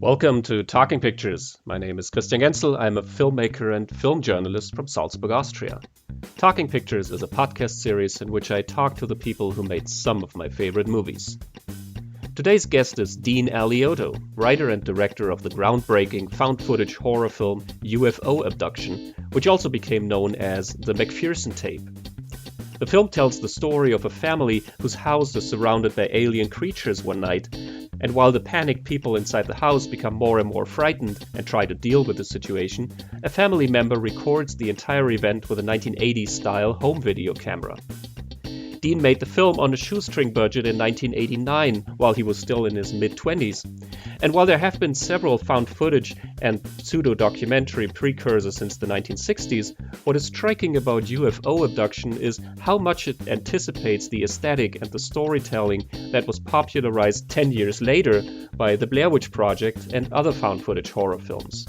Welcome to Talking Pictures. My name is Christian Genzel. I'm a filmmaker and film journalist from Salzburg, Austria. Talking Pictures is a podcast series in which I talk to the people who made some of my favorite movies. Today's guest is Dean Alioto, writer and director of the groundbreaking found footage horror film UFO Abduction, which also became known as the MCPHERSON Tape. The film tells the story of a family whose house is surrounded by alien creatures one night, and while the panicked people inside the house become more and more frightened and try to deal with the situation, a family member records the entire event with a 1980s-style home video camera. Dean made the film on a shoestring budget in 1989 while he was still in his mid-20s. And while there have been several found footage and pseudo-documentary precursors since the 1960s, what is striking about UFO Abduction is how much it anticipates the aesthetic and the storytelling that was popularized 10 years later by the Blair Witch Project and other found footage horror films.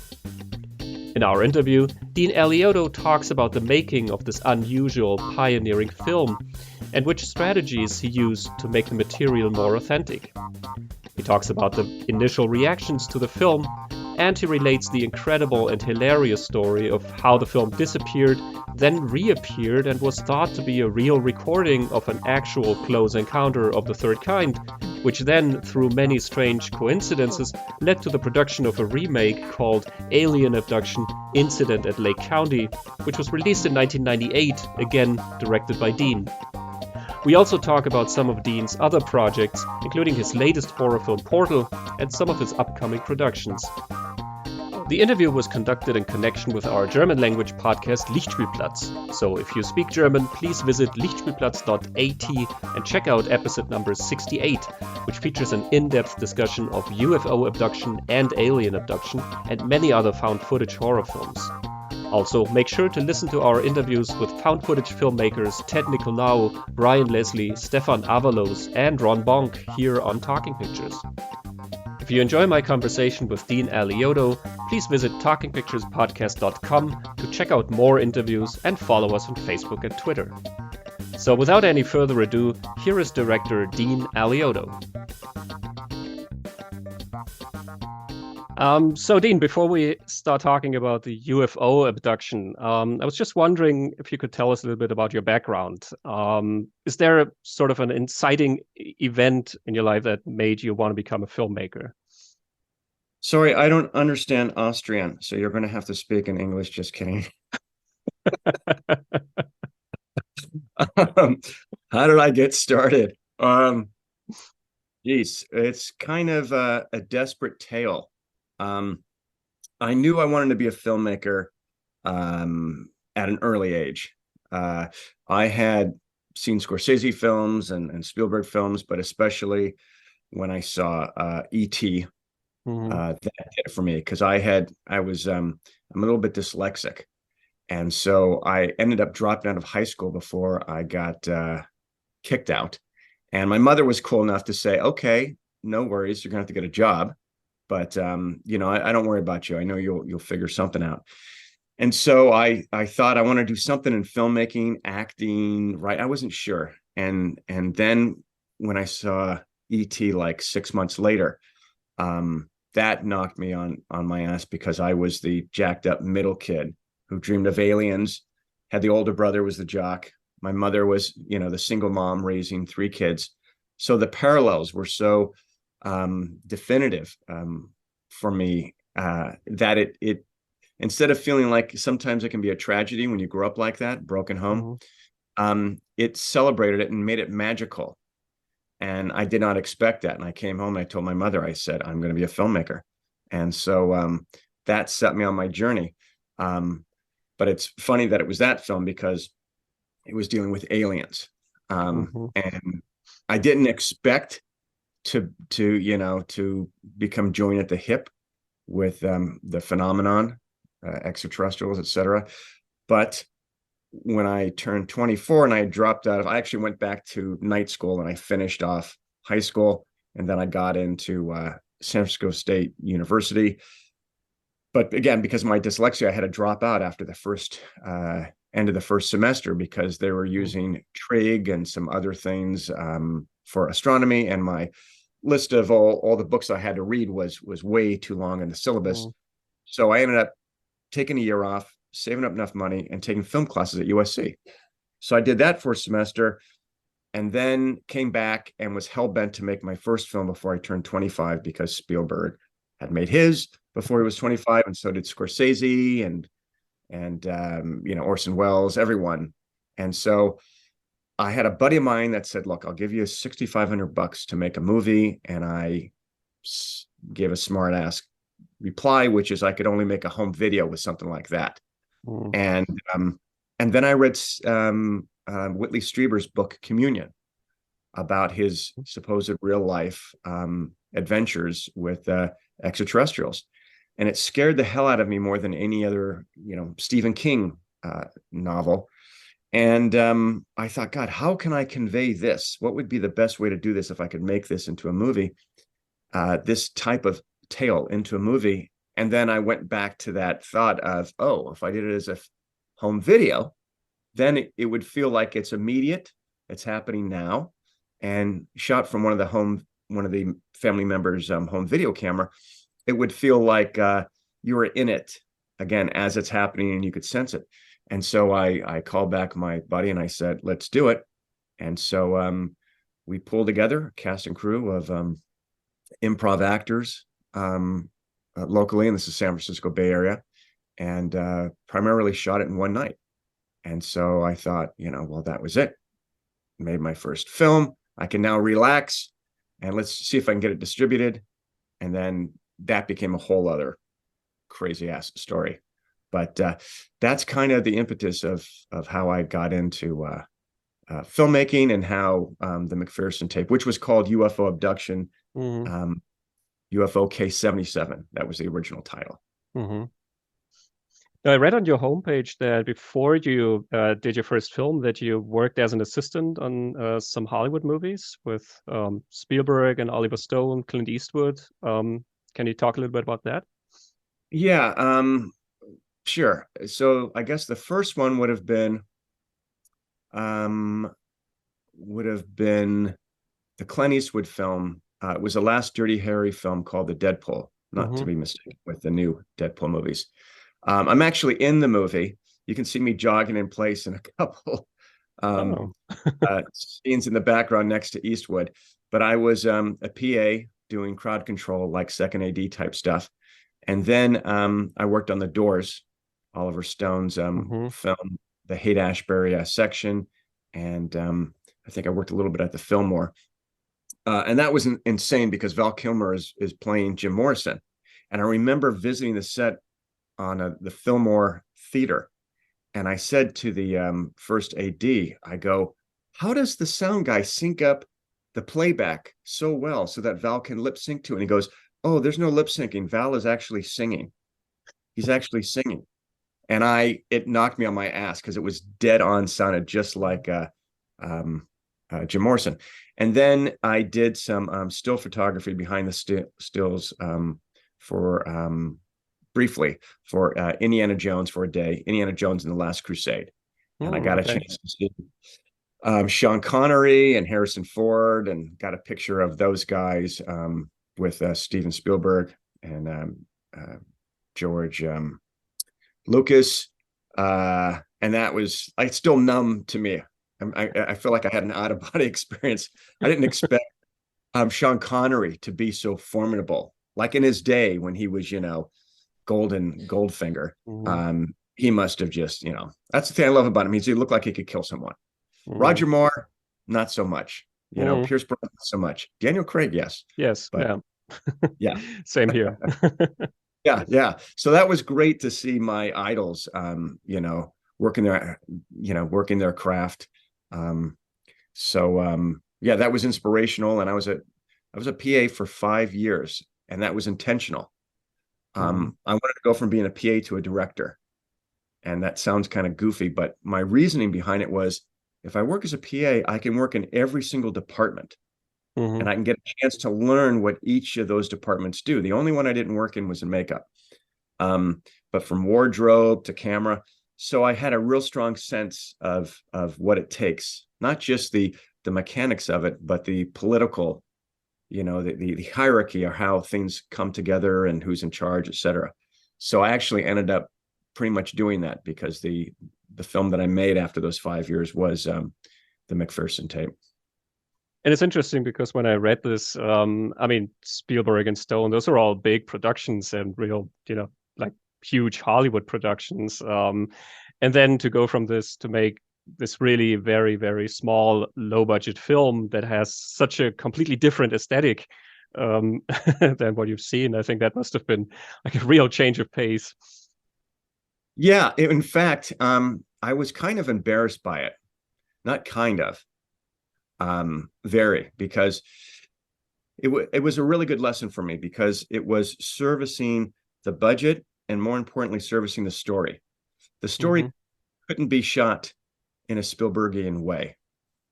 In our interview, Dean Alioto talks about the making of this unusual, pioneering film and which strategies he used to make the material more authentic. He talks about the initial reactions to the film, and he relates the incredible and hilarious story of how the film disappeared, then reappeared and was thought to be a real recording of an actual close encounter of the third kind, which then, through many strange coincidences, led to the production of a remake called Alien Abduction: Incident at Lake County, which was released in 1998, again directed by Dean. We also talk about some of Dean's other projects, including his latest horror film Portal and some of his upcoming productions. The interview was conducted in connection with our German language podcast Lichtspielplatz. So if you speak German, please visit lichtspielplatz.at and check out episode number 68, which features an in-depth discussion of UFO abduction and alien abduction and many other found footage horror films. Also, make sure to listen to our interviews with found footage filmmakers Ted Nicolau, Brian Leslie, Stefan Avalos, and Ron Bonk here on Talking Pictures. If you enjoy my conversation with Dean Alioto, please visit talkingpicturespodcast.com to check out more interviews and follow us on Facebook and Twitter. So without any further ado, here is director Dean Alioto. So Dean, before we start talking about the UFO abduction, I was just wondering if you could tell us a little bit about your background. Is there a sort of an inciting event in your life that made you want to become a filmmaker? Sorry, I don't understand Austrian, so you're going to have to speak in English. Just kidding. How did I get started? Geez, it's kind of a desperate tale. I knew I wanted to be a filmmaker at an early age. I had seen Scorsese films and Spielberg films, but especially when I saw E.T., that did it for me because I'm a little bit dyslexic. And so I ended up dropping out of high school before I got kicked out. And my mother was cool enough to say, okay, no worries, you're gonna have to get a job. But I don't worry about you. I know you'll figure something out. And so I thought I want to do something in filmmaking, acting, right? I wasn't sure. And then when I saw E.T. like 6 months later, that knocked me on my ass because I was the jacked up middle kid who dreamed of aliens, had the older brother was the jock. My mother was, the single mom raising 3 kids. So the parallels were so definitive for me that it instead of feeling like sometimes it can be a tragedy when you grow up like that, broken home, it celebrated it and made it magical. And I did not expect that. And I came home and I told my mother, I said, I'm going to be a filmmaker. And so that set me on my journey. But it's funny that it was that film because it was dealing with aliens. And I didn't expect to become joined at the hip with the phenomenon, extraterrestrials, etc. But when I turned 24 and I dropped out I actually went back to night school and I finished off high school, and then I got into San Francisco State University. But again, because of my dyslexia, I had to drop out after the first end of the first semester because they were using trig and some other things for astronomy, and my list of all the books I had to read was way too long in the syllabus. Mm. So I ended up taking a year off, saving up enough money, and taking film classes at USC. So I did that for a semester, and then came back and was hell-bent to make my first film before I turned 25, because Spielberg had made his before he was 25, and so did Scorsese and Orson Welles, everyone. And so I had a buddy of mine that said, look, I'll give you $6,500 to make a movie. And I gave a smart ass reply, which is I could only make a home video with something like that. Mm. And then I read Whitley Strieber's book Communion, about his supposed real life adventures with extraterrestrials. And it scared the hell out of me more than any other, Stephen King novel. And I thought, God, how can I convey this? What would be the best way to do this if I could make this into a movie, this type of tale into a movie? And then I went back to that thought of, oh, if I did it as a home video, then it would feel like it's immediate, it's happening now, and shot from one of the family members' home video camera. It would feel like you were in it again as it's happening, and you could sense it. And so I called back my buddy and I said, let's do it. And so we pulled together a cast and crew of improv actors locally, and this is San Francisco Bay Area, and primarily shot it in one night. And so I thought, well, that was it. Made my first film. I can now relax and let's see if I can get it distributed. And then that became a whole other crazy ass story. But that's kind of the impetus of how I got into filmmaking, and how the McPherson tape, which was called UFO Abduction, Mm-hmm. UFO K-77, that was the original title. Mm-hmm. I read on your homepage that before you did your first film, that you worked as an assistant on some Hollywood movies with Spielberg and Oliver Stone, Clint Eastwood. Can you talk a little bit about that? Yeah, sure. So I guess the first one would have been the Clint Eastwood film. It was the last Dirty Harry film called The Deadpool, not to be mistaken with the new Deadpool movies. I'm actually in the movie. You can see me jogging in place in a couple scenes in the background next to Eastwood. But I was a PA doing crowd control, like second AD type stuff. And then I worked on The Doors, Oliver Stone's film, the Haight-Ashbury section. And I think I worked a little bit at the Fillmore. And that was insane because Val Kilmer is playing Jim Morrison. And I remember visiting the set on the Fillmore Theater. And I said to the first AD, I go, how does the sound guy sync up the playback so well so that Val can lip sync to it? And he goes, oh, there's no lip syncing. Val is actually singing. He's actually singing. And it knocked me on my ass because it was dead on, sounded just like Jim Morrison. And then I did some still photography behind the stills briefly for Indiana Jones for a day, Indiana Jones and the Last Crusade. And I got a chance to see Sean Connery and Harrison Ford, and got a picture of those guys with Steven Spielberg and George Lucas. And that was, it's still numb to me. I feel like I had an out-of-body experience. I didn't expect Sean Connery to be so formidable. Like in his day when he was, Goldfinger. He must have just, that's the thing I love about him. He looked like he could kill someone. Roger Moore, not so much. Pierce Brosnan, not so much. Daniel Craig, yes. Yes. But, yeah. Same here. Yeah. So that was great to see my idols, working their craft. Yeah, that was inspirational. And I was a PA for 5 years, and that was intentional. I wanted to go from being a PA to a director. And that sounds kind of goofy, but my reasoning behind it was, if I work as a PA, I can work in every single department, and I can get a chance to learn what each of those departments do. The only one I didn't work in was in makeup, but from wardrobe to camera. So I had a real strong sense of what it takes, not just the mechanics of it, but the political the hierarchy or how things come together and who's in charge, etc. So I actually ended up pretty much doing that because the film that I made after those 5 years was the McPherson tape. And it's interesting because when I read this, I mean, Spielberg and Stone, those are all big productions and real, like huge Hollywood productions. And then to go from this to make this really very, very small, low budget film that has such a completely different aesthetic than what you've seen, I think that must have been like a real change of pace. Yeah, in fact, I was kind of embarrassed by it. Not kind of, very, because it was a really good lesson for me because it was servicing the budget and, more importantly, servicing the story. The story couldn't be shot in a Spielbergian way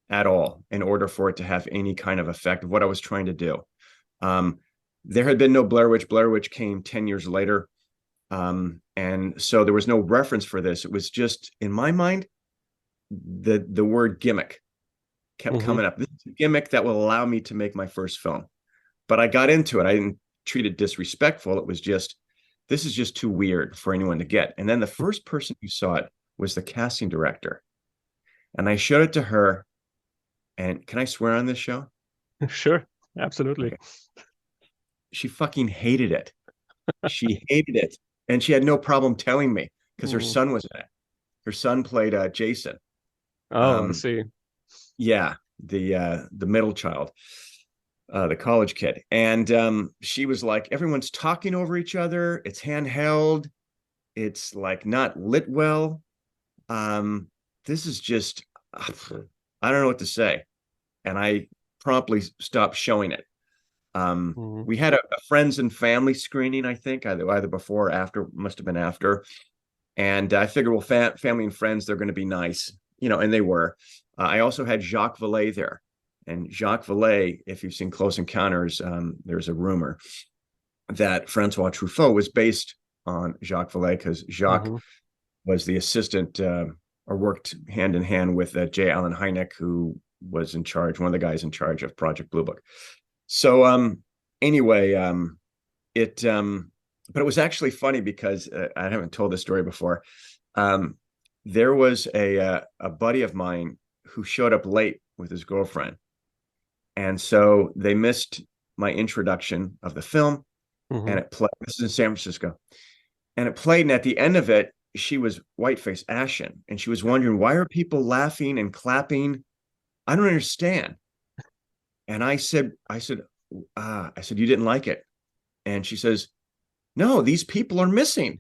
at all in order for it to have any kind of effect of what I was trying to do. There had been no Blair Witch. Blair Witch came 10 years later. And so there was no reference for this. It was just, in my mind, the word gimmick kept coming up. This is a gimmick that will allow me to make my first film. But I got into it. I didn't treat it disrespectful. It was just, this is just too weird for anyone to get. And then the first person who saw it was the casting director. And I showed it to her. And can I swear on this show? Sure, absolutely. Okay. She fucking hated it. She hated it. And she had no problem telling me because her son was in it. Her son played Jason. Oh, I see. Yeah, the middle child, the college kid. And she was like, everyone's talking over each other. It's handheld. It's like not lit well. This is just, I don't know what to say. And I promptly stopped showing it. We had a friends and family screening, I think, either before or after, must have been after. And I figured, well, family and friends, they're going to be nice, and they were. I also had Jacques Vallée there. And Jacques Vallée, if you've seen Close Encounters, there's a rumor that Francois Truffaut was based on Jacques Vallée because Jacques was the assistant or worked hand in hand with J. Allen Hynek, who was in charge, one of the guys in charge of Project Blue Book. So anyway, but it was actually funny because I haven't told this story before. There was a buddy of mine who showed up late with his girlfriend. And so they missed my introduction of the film. And it played. This is in San Francisco. And it played. And at the end of it, she was white-faced, ashen. And she was wondering, why are people laughing and clapping? I don't understand. And I said, you didn't like it. And she says, no, these people are missing.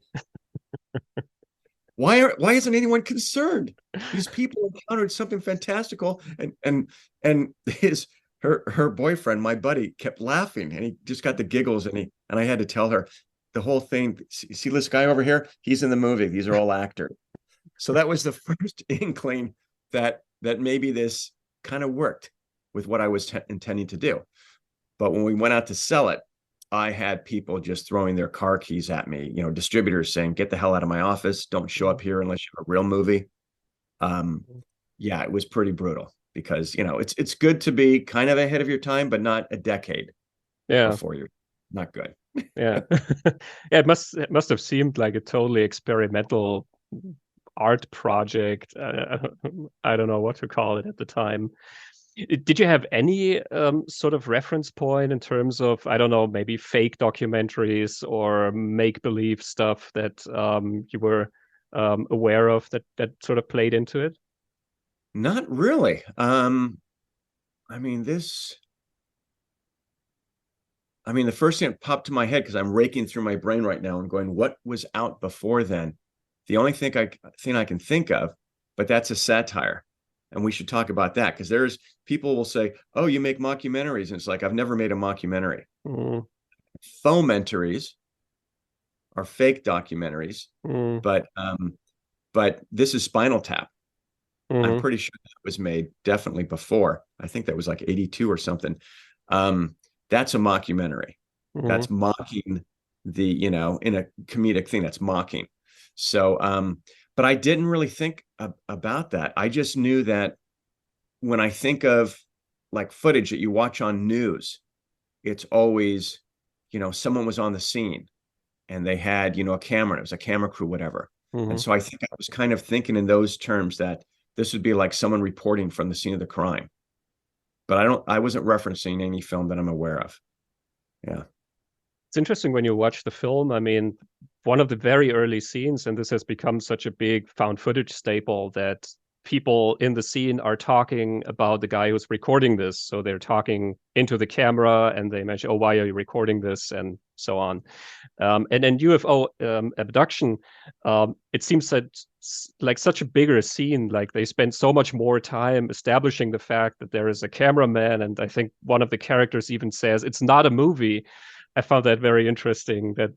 Why isn't anyone concerned? These people encountered something fantastical, and her boyfriend, my buddy, kept laughing, and he just got the giggles, and I had to tell her the whole thing. See this guy over here? He's in the movie. These are all actors. So that was the first inkling that maybe this kind of worked with what I was intending to do. But when we went out to sell it, I had people just throwing their car keys at me, distributors saying, get the hell out of my office. Don't show up here unless you have a real movie. Yeah, it was pretty brutal because, it's good to be kind of ahead of your time, but not a decade before you're not good. Yeah. Yeah, it must have seemed like a totally experimental art project. I don't know what to call it at the time. Did you have any sort of reference point in terms of, I don't know, maybe fake documentaries or make-believe stuff that you were aware of that sort of played into it? Not really. The first thing that popped to my head, because I'm raking through my brain right now and going, what was out before then? The only thing I can think of, but that's a satire. And we should talk about that because there's people will say, oh, you make mockumentaries. And it's like, I've never made a mockumentary. Fomentaries are fake documentaries, but this is Spinal Tap. I'm pretty sure that was made definitely before. I think that was like 82 or something. That's a mockumentary. That's mocking in a comedic thing, that's mocking. So, but I didn't really think about that. I just knew that when I think of like footage that you watch on news, it's always, someone was on the scene and they had, a camera, it was a camera crew, whatever. And so I think I was kind of thinking in those terms that this would be like someone reporting from the scene of the crime. But I wasn't referencing any film that I'm aware of. Yeah. It's interesting when you watch the film. I mean, one of the very early scenes, and this has become such a big found footage staple, that people in the scene are talking about the guy who's recording this. So they're talking into the camera and they mention, oh, why are you recording this? And so on. And in UFO abduction, it seems that like such a bigger scene, like they spend so much more time establishing the fact that there is a cameraman. And I think one of the characters even says it's not a movie. I found that very interesting, that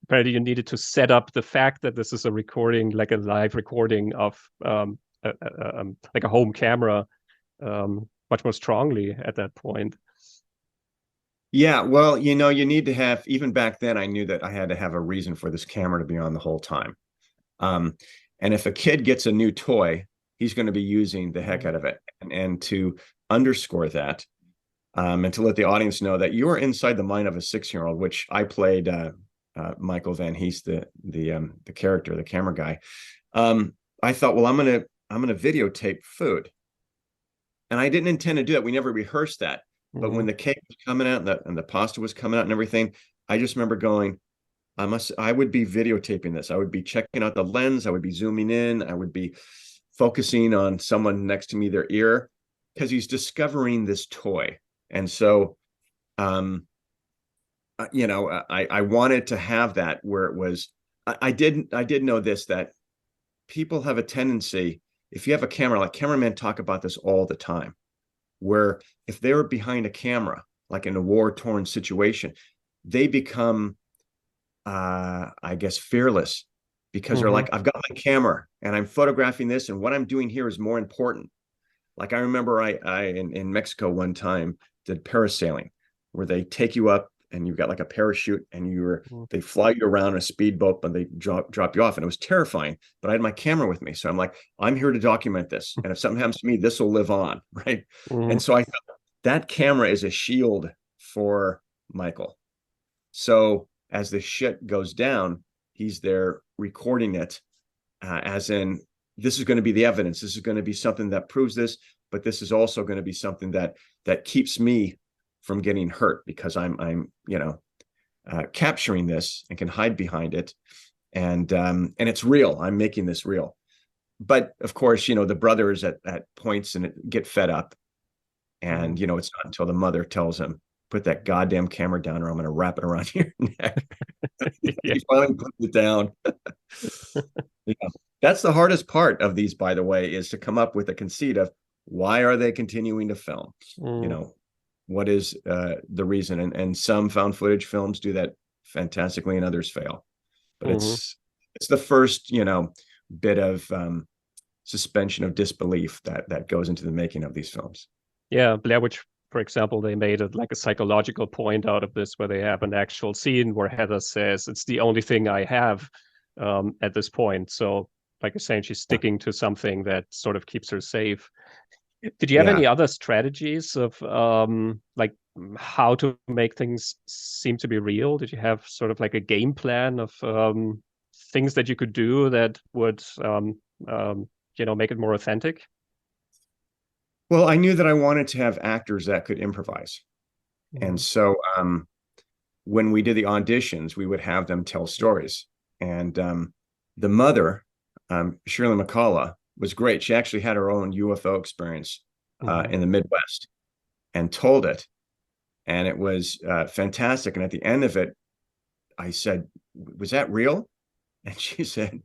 apparently you needed to set up the fact that this is a recording, like a live recording of like a home camera, much more strongly at that point. Yeah, well, you need to have, even back then, I knew that I had to have a reason for this camera to be on the whole time. And if a kid gets a new toy, he's going to be using the heck out of it. And to underscore that, and to let the audience know that you are inside the mind of a 6-year-old, which I played Michael Van Hees, the character, the camera guy. I thought, well, I'm gonna videotape food, and I didn't intend to do that. We never rehearsed that. But when the cake was coming out and the pasta was coming out and everything, I just remember going, I would be videotaping this. I would be checking out the lens. I would be zooming in. I would be focusing on someone next to me, their ear, because he's discovering this toy. And so, I wanted to have that where it was, I did know this, that people have a tendency, if you have a camera, like cameramen talk about this all the time, where if they're behind a camera, like in a war-torn situation, they become, I guess, fearless, because they're like, I've got my camera and I'm photographing this, and what I'm doing here is more important. Like I remember I in Mexico one time did parasailing, where they take you up and you've got like a parachute and they fly you around in a speedboat, but they drop you off. And it was terrifying, but I had my camera with me. So I'm like, I'm here to document this. And if something happens to me, this will live on. Right. And so I thought that camera is a shield for Michael. So as the shit goes down, he's there recording it, as in, this is going to be the evidence. This is going to be something that proves this, but this is also going to be something that keeps me from getting hurt, because I'm capturing this and can hide behind it, and it's real. I'm making this real. But of course, the brothers at points and get fed up, and it's not until the mother tells him, put that goddamn camera down or I'm going to wrap it around your neck. He finally puts it down. Yeah. That's the hardest part of these, by the way, is to come up with a conceit of why are they continuing to film? What is the reason? And some found footage films do that fantastically and others fail. But it's the first, bit of suspension of disbelief that goes into the making of these films. Yeah, Blair Witch, for example, they made it like a psychological point out of this, where they have an actual scene where Heather says, it's the only thing I have at this point. So like you're saying, she's sticking to something that sort of keeps her safe. Did you have any other strategies of like how to make things seem to be real? Did you have sort of like a game plan of things that you could do that would make it more authentic? Well, I knew that I wanted to have actors that could improvise. And so when we did the auditions, we would have them tell stories. And the mother, Shirley McCullough, was great. She actually had her own UFO experience in the Midwest and told it. And it was fantastic. And at the end of it, I said, was that real? And she said,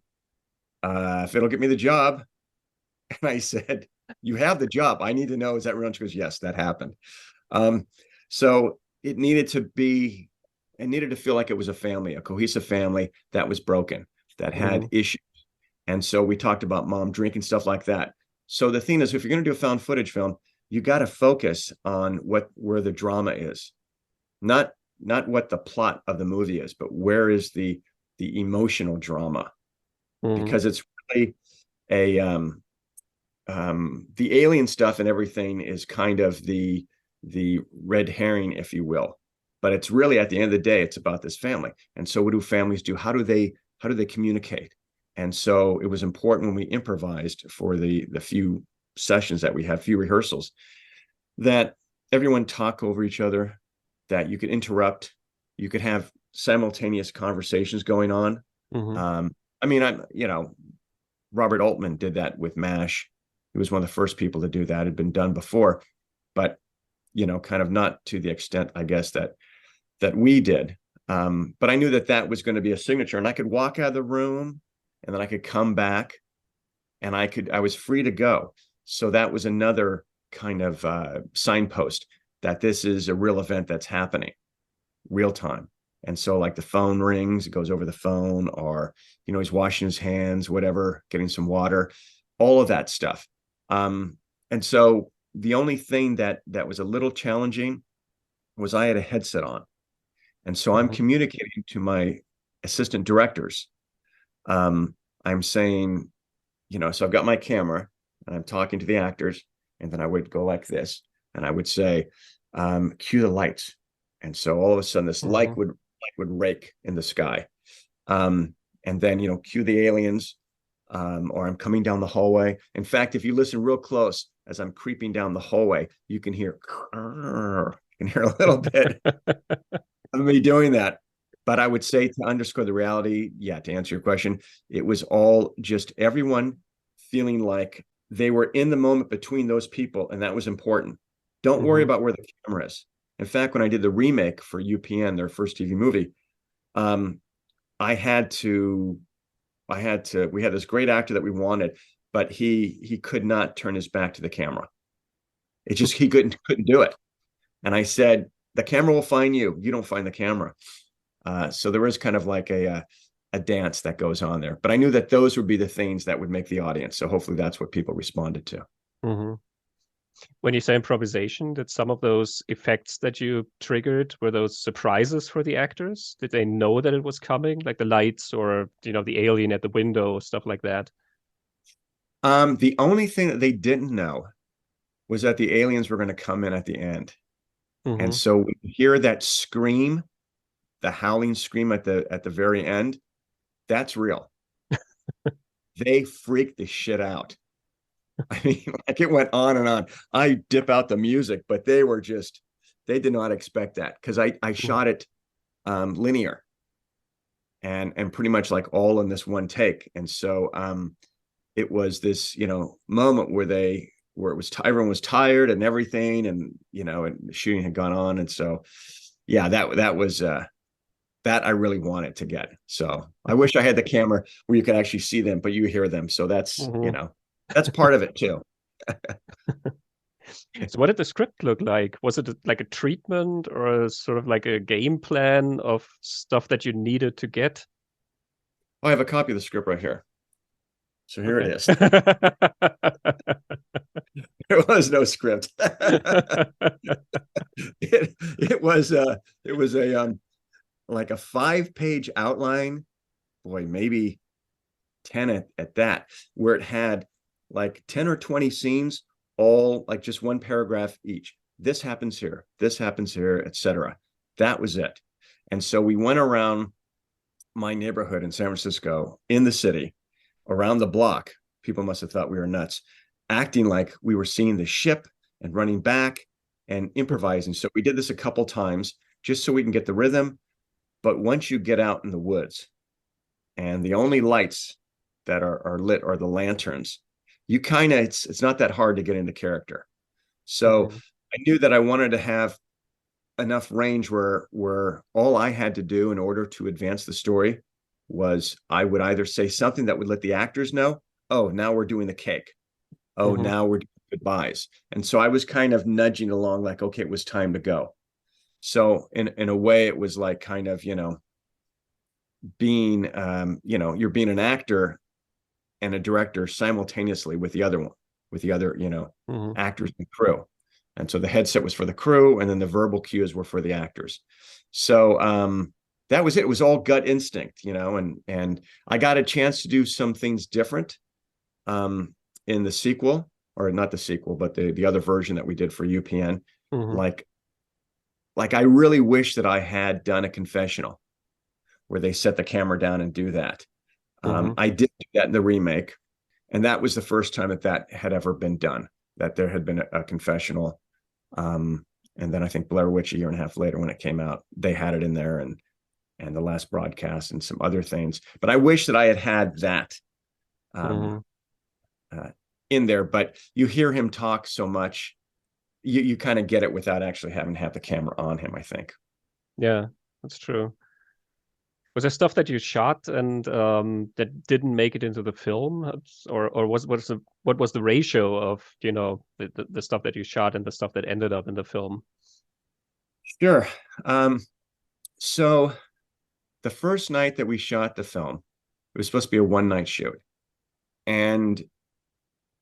if it'll get me the job. And I said, you have the job. I need to know, is that real? And she goes, yes, that happened. So it needed to feel like it was a family, a cohesive family that was broken, that had issues. And so we talked about mom drinking, stuff like that. So the thing is, if you're going to do a found footage film, you got to focus on where the drama is, not what the plot of the movie is, but where is the emotional drama, because it's really the alien stuff and everything is kind of the the red herring, if you will. But it's really, at the end of the day, it's about this family. And so what do families do? How do they communicate? And so it was important when we improvised for the few sessions that we had, few rehearsals, that everyone talk over each other, that you could interrupt, you could have simultaneous conversations going on. I mean, Robert Altman did that with MASH. He was one of the first people to do that. It had been done before, but kind of not to the extent, I guess, that we did. But I knew that was going to be a signature, and I could walk out of the room and then I could come back and I was free to go. So that was another kind of signpost that this is a real event that's happening real time. And so like the phone rings, it goes over the phone, or, he's washing his hands, whatever, getting some water, all of that stuff. And so the only thing that was a little challenging was I had a headset on. And so I'm communicating to my assistant directors. I'm saying, so I've got my camera and I'm talking to the actors, and then I would go like this and I would say, cue the lights. And so all of a sudden this light would rake in the sky. And then, cue the aliens, or I'm coming down the hallway. In fact, if you listen real close, as I'm creeping down the hallway, you can hear a little bit of me doing that. But I would say, to underscore the reality, to answer your question, it was all just everyone feeling like they were in the moment between those people, and that was important. Don't worry about where the camera is. In fact, when I did the remake for UPN, their first TV movie, we had this great actor that we wanted, but he could not turn his back to the camera. It just, he couldn't do it. And I said, the camera will find you. You don't find the camera. So there was kind of like a dance that goes on there. But I knew that those would be the things that would make the audience. So hopefully that's what people responded to. When you say improvisation, did some of those effects that you triggered, were those surprises for the actors? Did they know that it was coming, like the lights or, the alien at the window, stuff like that? The only thing that they didn't know was that the aliens were going to come in at the end. And so we hear that scream, the howling scream at the very end. That's real. They freaked the shit out. I mean, like, it went on and on. I dip out the music, but they did not expect that, because I shot it linear and pretty much like all in this one take. And so it was this, moment where everyone was tired and everything, and and the shooting had gone on. And so that was that I really wanted to get. So I wish I had the camera where you could actually see them, but you hear them. So that's that's part of it too. So what did the script look like? Was it like a treatment, or sort of like a game plan of stuff that you needed to get? I have a copy of the script right here. So here it is. There was no script. it was a like a 5-page outline, boy, maybe 10 at that, where it had like 10 or 20 scenes, all like just one paragraph each. This happens here, etc. That was it. And so we went around my neighborhood in San Francisco, in the city, around the block. People must have thought we were nuts, acting like we were seeing the ship and running back and improvising. So we did this a couple times just so we can get the rhythm. But once you get out in the woods, and the only lights that are lit are the lanterns, you kind of, it's not that hard to get into character. So I knew that I wanted to have enough range where all I had to do in order to advance the story was I would either say something that would let the actors know, oh, now we're doing the cake. Oh, now we're doing goodbyes. And so I was kind of nudging along like, okay, it was time to go. So in a way, it was like kind of, being, you're being an actor and a director simultaneously with the other actors and crew. And so the headset was for the crew, and then the verbal cues were for the actors. So that was it. It was all gut instinct, and I got a chance to do some things different in the sequel, or not the sequel, but the other version that we did for UPN. Mm-hmm. Like I really wish that I had done a confessional where they set the camera down and do that. Mm-hmm. I did do that in the remake, and that was the first time that had ever been done. That there had been a confessional, and then I think Blair Witch a year and a half later when it came out, they had it in there, and the last broadcast and some other things. But I wish that I had that um, Mm-hmm. uh, in there. But you hear him talk so much, you kind of get it without actually having to have the camera on him, I think. Yeah, that's true. Was there stuff that you shot and that didn't make it into the film, or what was the ratio of the stuff that you shot and the stuff that ended up in the film? Sure. So the first night that we shot the film, it was supposed to be a one-night shoot, and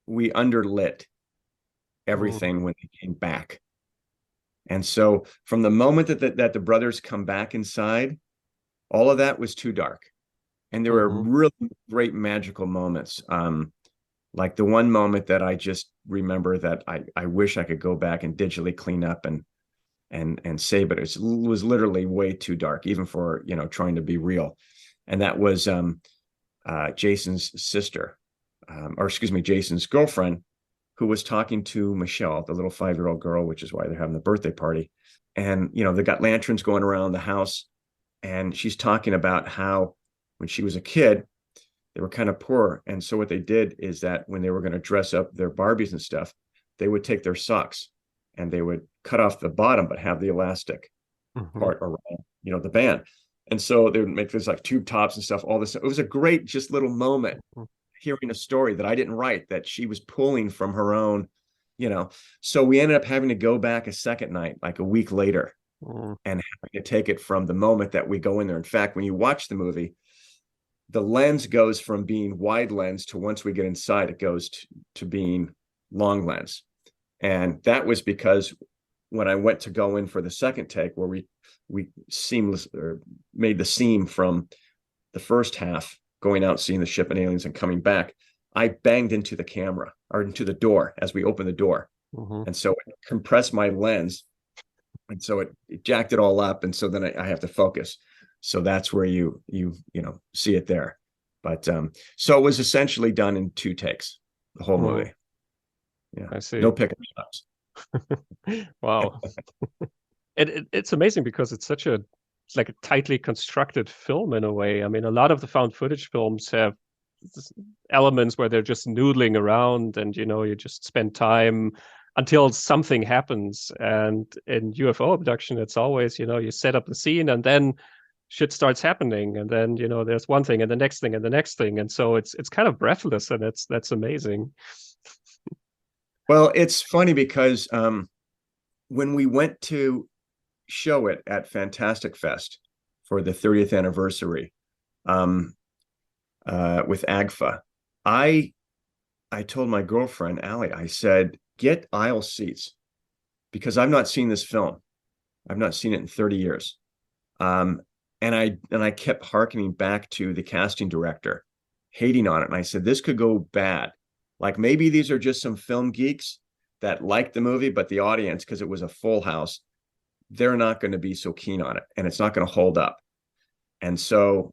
we underlit Mm-hmm. everything when they came back. And so from the moment that the brothers come back inside, all of that was too dark. And there were Mm-hmm. really great magical moments. Like the one moment that I just remember that I wish I could go back and digitally clean up and say, but it was literally way too dark, even for, trying to be real. And that was Jason's sister, or excuse me, Jason's girlfriend, who was talking to Michelle, the little 5-year-old girl, which is why they're having the birthday party. And, they got lanterns going around the house. And she's talking about how when she was a kid, they were kind of poor. And so what they did is that when they were going to dress up their Barbies and stuff, they would take their socks and they would cut off the bottom, but have the elastic Mm-hmm. part around, the band. And so they would make this like tube tops and stuff, all this. It was a great, just little moment hearing a story that I didn't write, that she was pulling from her own, So we ended up having to go back a second night, like a week later, Mm-hmm. and having to take it from the moment that we go in there. In fact, when you watch the movie, the lens goes from being wide lens to, once we get inside, it goes to being long lens. And that was because when I went to go in for the second take, where we seamless or made the seam from the first half, going out, seeing the ship and aliens and coming back, I banged into the camera, or into the door as we opened the door. Mm-hmm. And so it compressed my lens. And so it jacked it all up. And so then I have to focus. So that's where you see it there. But so it was essentially done in 2 takes, the whole Mm-hmm. movie. Yeah. I No see. pickup shots. Wow. It's amazing because it's like a tightly constructed film in a way. I mean, a lot of the found footage films have elements where they're just noodling around and you just spend time until something happens. And in UFO abduction, it's always, you set up the scene and then shit starts happening, and then there's one thing and the next thing and the next thing, and so it's kind of breathless, and that's amazing. Well, it's funny because when we went to show it at Fantastic Fest for the 30th anniversary, um, with AGFA, I told my girlfriend Allie, I said, get aisle seats, because I've not seen this film. I've not seen it in 30 years. Um, and I kept hearkening back to the casting director, hating on it. And I said, this could go bad. Like, maybe these are just some film geeks that like the movie, but the audience, because it was a full house, they're not going to be so keen on it, and it's not going to hold up. And so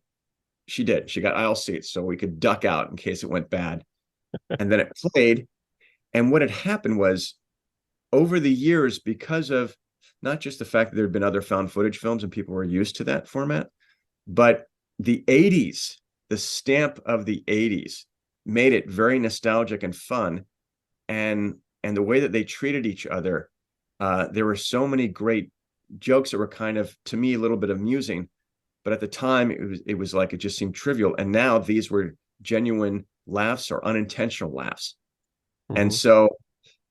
she did. She got aisle seats so we could duck out in case it went bad. And then it played. And what had happened was, over the years, because of not just the fact that there had been other found footage films and people were used to that format, but the 80s, the stamp of the 80s made it very nostalgic and fun. And the way that they treated each other, there were so many great jokes that were kind of, to me, a little bit amusing. But at the time, it was like, it just seemed trivial. And now these were genuine laughs or unintentional laughs. And Mm-hmm. so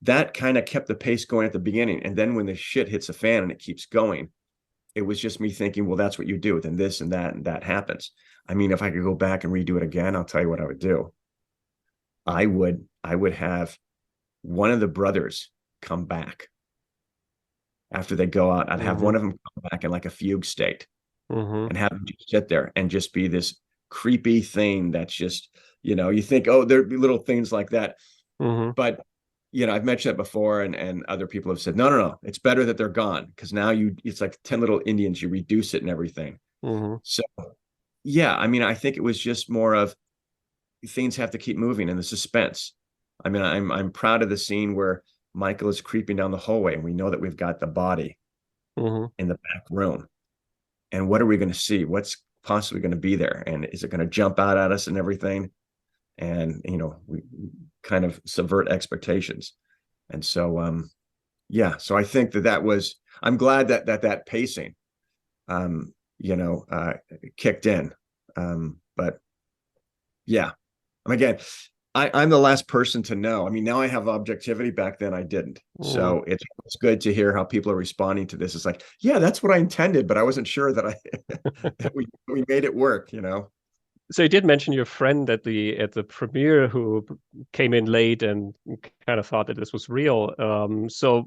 that kind of kept the pace going at the beginning. And then when the shit hits the fan and it keeps going, it was just me thinking, well, that's what you do. Then this and that happens. I mean, if I could go back and redo it again, I'll tell you what I would do. I would have one of the brothers come back after they go out. I'd have Mm-hmm. one of them come back in like a fugue state, Mm-hmm. and have them just sit there and just be this creepy thing that's just, you think, oh, there'd be little things like that. Mm-hmm. But I've mentioned that before, and other people have said, no, it's better that they're gone, because now it's like 10 little Indians, you reduce it and everything. Mm-hmm. So yeah, I mean, I think it was just more of things have to keep moving and the suspense. I mean, I'm proud of the scene where Michael is creeping down the hallway and we know that we've got the body Mm-hmm. in the back room. And what are we going to see? What's possibly going to be there? And is it going to jump out at us and everything? And, we kind of subvert expectations. And so, yeah, so I think I'm glad that pacing, kicked in. But yeah, again, I'm the last person to know. I mean, now I have objectivity. Back then I didn't. Mm. So it's good to hear how people are responding to this. It's like, yeah, that's what I intended, but I wasn't sure that that we made it work, So you did mention your friend at the premiere who came in late and kind of thought that this was real. So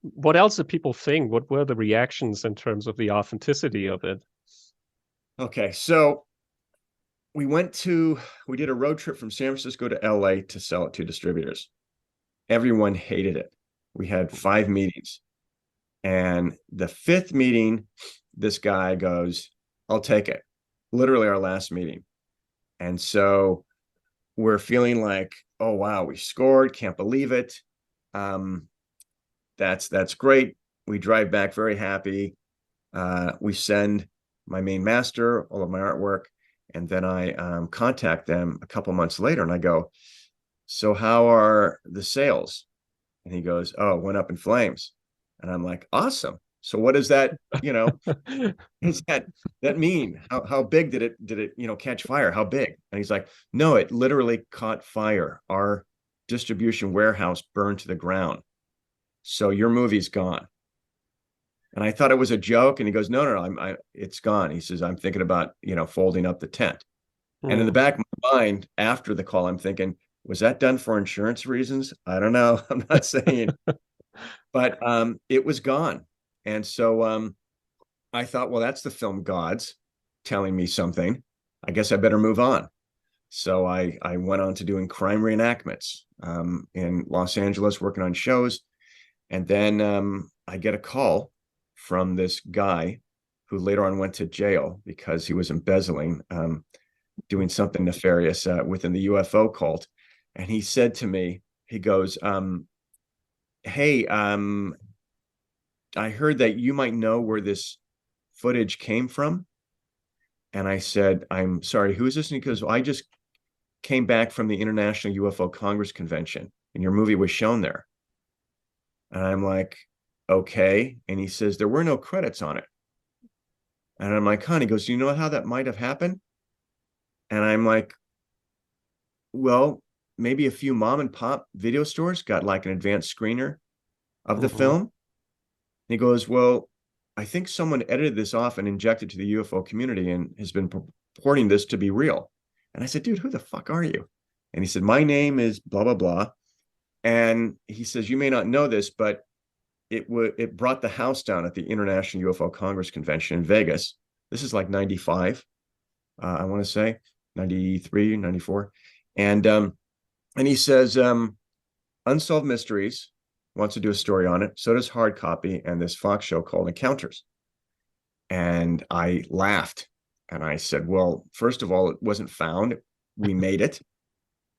what else did people think? What were the reactions in terms of the authenticity of it? Okay, so we did a road trip from San Francisco to LA to sell it to distributors. Everyone hated it. We had 5 meetings. And the 5th meeting, this guy goes, I'll take it. Literally our last meeting. And so we're feeling like, oh, wow, we scored. Can't believe it. That's great. We drive back very happy. We send my main master all of my artwork. And then I contact them a couple months later and I go, so how are the sales? And he goes, oh, it went up in flames. And I'm like, awesome. So what does that, does that mean? How big did it catch fire? How big? And he's like, no, it literally caught fire. Our distribution warehouse burned to the ground. So your movie's gone. And I thought it was a joke. And he goes, no, it's gone. He says, I'm thinking about, folding up the tent. And in the Mm. back of my mind, after the call, I'm thinking, was that done for insurance reasons? I don't know. I'm not saying, but it was gone. And so I thought, well, that's the film gods telling me something. I guess I better move on. So I went on to doing crime reenactments in Los Angeles, working on shows. And then I get a call from this guy who later on went to jail because he was embezzling, doing something nefarious within the UFO cult. And he said to me, he goes, hey, I heard that you might know where this footage came from. And I said, I'm sorry, who is this? And he goes, well, I just came back from the International UFO Congress Convention and your movie was shown there. And I'm like, okay. And he says, there were no credits on it. And I'm like, huh? He goes, do you know how that might have happened? And I'm like, well, maybe a few mom and pop video stores got like an advanced screener of the Mm-hmm. film. He goes, well, I think someone edited this off and injected to the UFO community and has been purporting this to be real. And I said, dude, who the fuck are you? And he said, my name is blah, blah, blah. And he says, you may not know this, but it brought the house down at the International UFO Congress Convention in Vegas. This is like 95, I want to say, 93, 94. And he says, Unsolved Mysteries wants to do a story on it. So does Hard Copy and this Fox show called Encounters. And I laughed and I said, well, first of all, it wasn't found. We made it.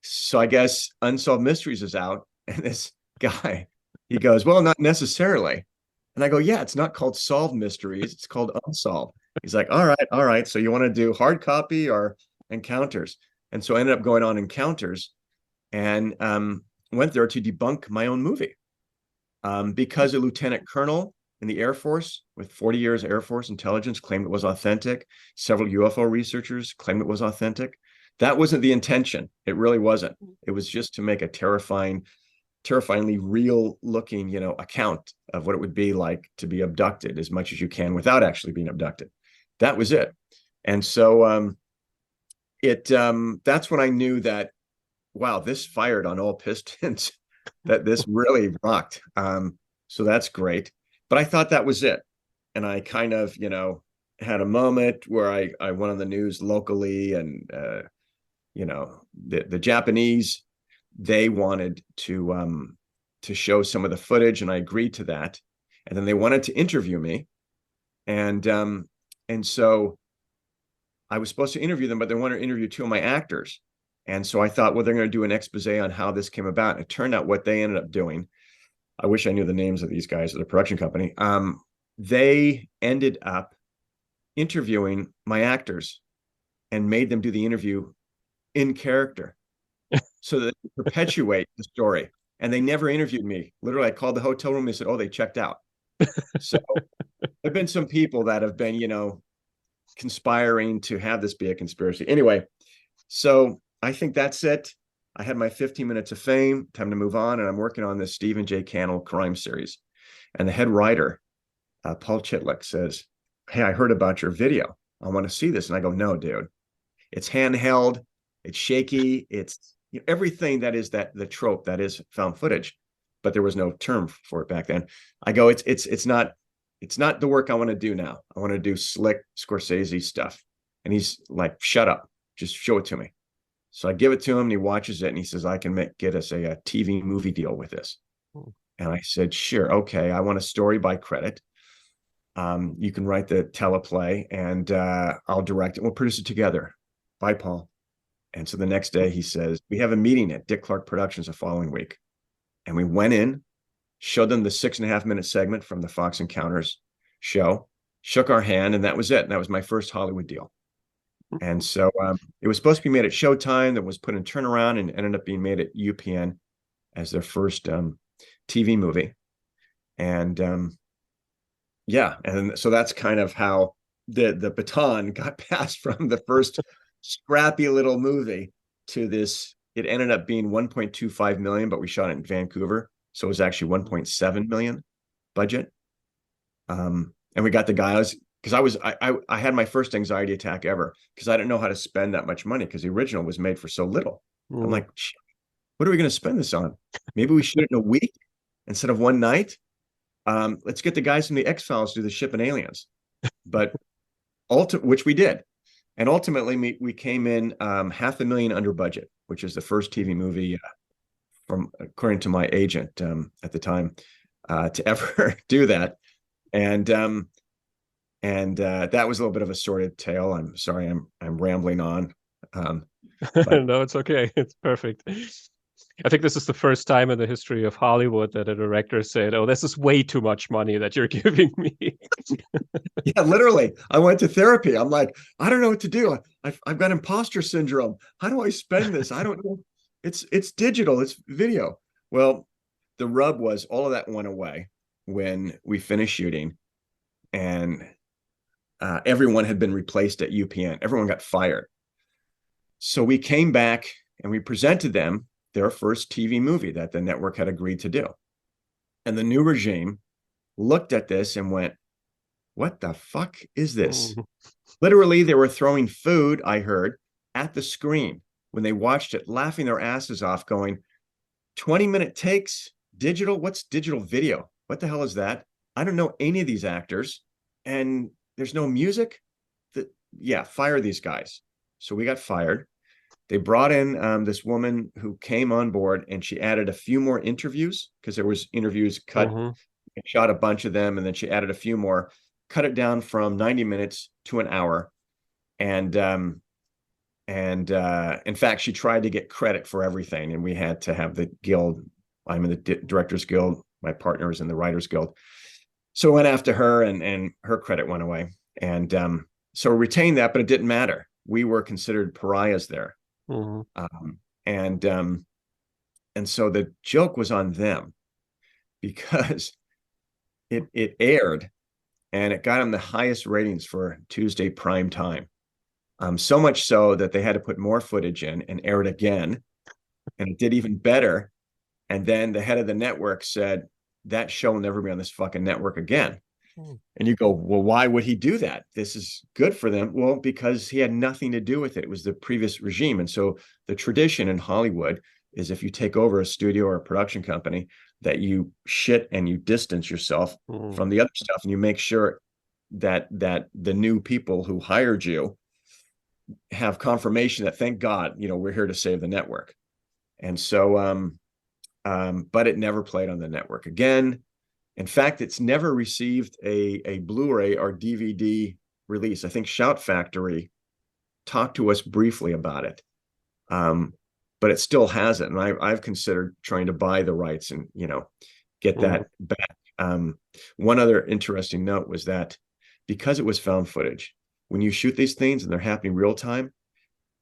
So I guess Unsolved Mysteries is out. And this guy, he goes, well, not necessarily. And I go, yeah, it's not called Solved Mysteries. It's called Unsolved. He's like, all right. So you want to do Hard Copy or Encounters? And so I ended up going on Encounters and went there to debunk my own movie. Because a lieutenant colonel in the Air Force with 40 years Air Force intelligence claimed it was authentic. Several UFO researchers claimed it was authentic. That wasn't the intention. It really wasn't. It was just to make a terrifyingly real looking, account of what it would be like to be abducted as much as you can without actually being abducted. That was it. And so that's when I knew that, wow, this fired on all pistons. That this really rocked. So that's great. But I thought that was it. And I kind of, had a moment where I went on the news locally and, the Japanese, they wanted to to show some of the footage, and I agreed to that. And then they wanted to interview me, and so I was supposed to interview them, but they wanted to interview two of my actors. And so I thought, well, they're going to do an expose on how this came about. And it turned out what they ended up doing. I wish I knew the names of these guys at the production company. They ended up interviewing my actors and made them do the interview in character so that they perpetuate the story. And they never interviewed me. Literally, I called the hotel room. They said, oh, they checked out. So there've been some people that have been, conspiring to have this be a conspiracy. Anyway, so I think that's it. I had my 15 minutes of fame, time to move on. And I'm working on this Stephen J. Cannell crime series. And the head writer, Paul Chitlick, says, hey, I heard about your video. I want to see this. And I go, no, dude, it's handheld. It's shaky. It's everything that is the trope that is found footage, but there was no term for it back then. I go, it's not the work I want to do now. I want to do slick Scorsese stuff. And he's like, shut up, just show it to me. So I give it to him and he watches it and he says, I can get us a TV movie deal with this. And I said, sure. Okay. I want a story by credit. You can write the teleplay and I'll direct it. We'll produce it together. Bye, Paul. And so the next day he says, we have a meeting at Dick Clark Productions the following week. And we went in, showed them the 6.5-minute segment from the Fox Encounters show, shook our hand, and that was it. And that was my first Hollywood deal. And so it was supposed to be made at Showtime, that was put in turnaround and ended up being made at UPN as their first TV movie. And and so that's kind of how the baton got passed from the first scrappy little movie to this. It ended up being 1.25 million, but we shot it in Vancouver. So it was actually 1.7 million budget. And we got the guy, because I had my first anxiety attack ever because I didn't know how to spend that much money because the original was made for so little. I'm like, what are we going to spend this on? Maybe we shoot it in a week instead of one night. Let's get the guys from the X-Files to do the ship and aliens, but which we did. And ultimately we came in $500,000 under budget, which is the first TV movie from, according to my agent at the time, to ever do that. And that was a little bit of a sordid tale. I'm sorry, I'm rambling on. No, it's okay. It's perfect. I think this is the first time in the history of Hollywood that a director said, oh, this is way too much money that you're giving me. Yeah, literally. I went to therapy. I'm like, I don't know what to do. I've got imposter syndrome. How do I spend this? I don't know. It's digital. It's video. Well, the rub was all of that went away when we finished shooting, and everyone had been replaced at UPN. Everyone got fired. So we came back and we presented them their first TV movie that the network had agreed to do. And the new regime looked at this and went, what the fuck is this? Literally, they were throwing food, I heard, at the screen when they watched it, laughing their asses off, going, 20-minute takes, digital? What's digital video? What the hell is that? I don't know any of these actors, and there's no music. Fire these guys. So we got fired. They brought in this woman who came on board, and she added a few more interviews because there was interviews cut, shot a bunch of them, and then she added a few more, cut it down from 90 minutes to an hour. And in fact, she tried to get credit for everything, and we had to have the guild. I'm in the Directors Guild. My partner was in the Writers Guild. So I went after her, and her credit went away. And so we retained that, but it didn't matter. We were considered pariahs there. And so the joke was on them because it aired and it got them the highest ratings for Tuesday prime time. So much so that they had to put more footage in and air it again. And it did even better. And then the head of the network said, that show will never be on this fucking network again. And you go, well, why would he do that? This is good for them. Well, because he had nothing to do with it. It was the previous regime. And so the tradition in Hollywood is if you take over a studio or a production company, that you shit and you distance yourself from the other stuff, and you make sure that the new people who hired you have confirmation that, thank God, we're here to save the network. And so but it never played on the network again. In fact, it's never received a Blu-ray or DVD release. I think Shout Factory talked to us briefly about it, but it still hasn't. And I've considered trying to buy the rights and, get that back. One other interesting note was that because it was found footage, when you shoot these things and they're happening real time,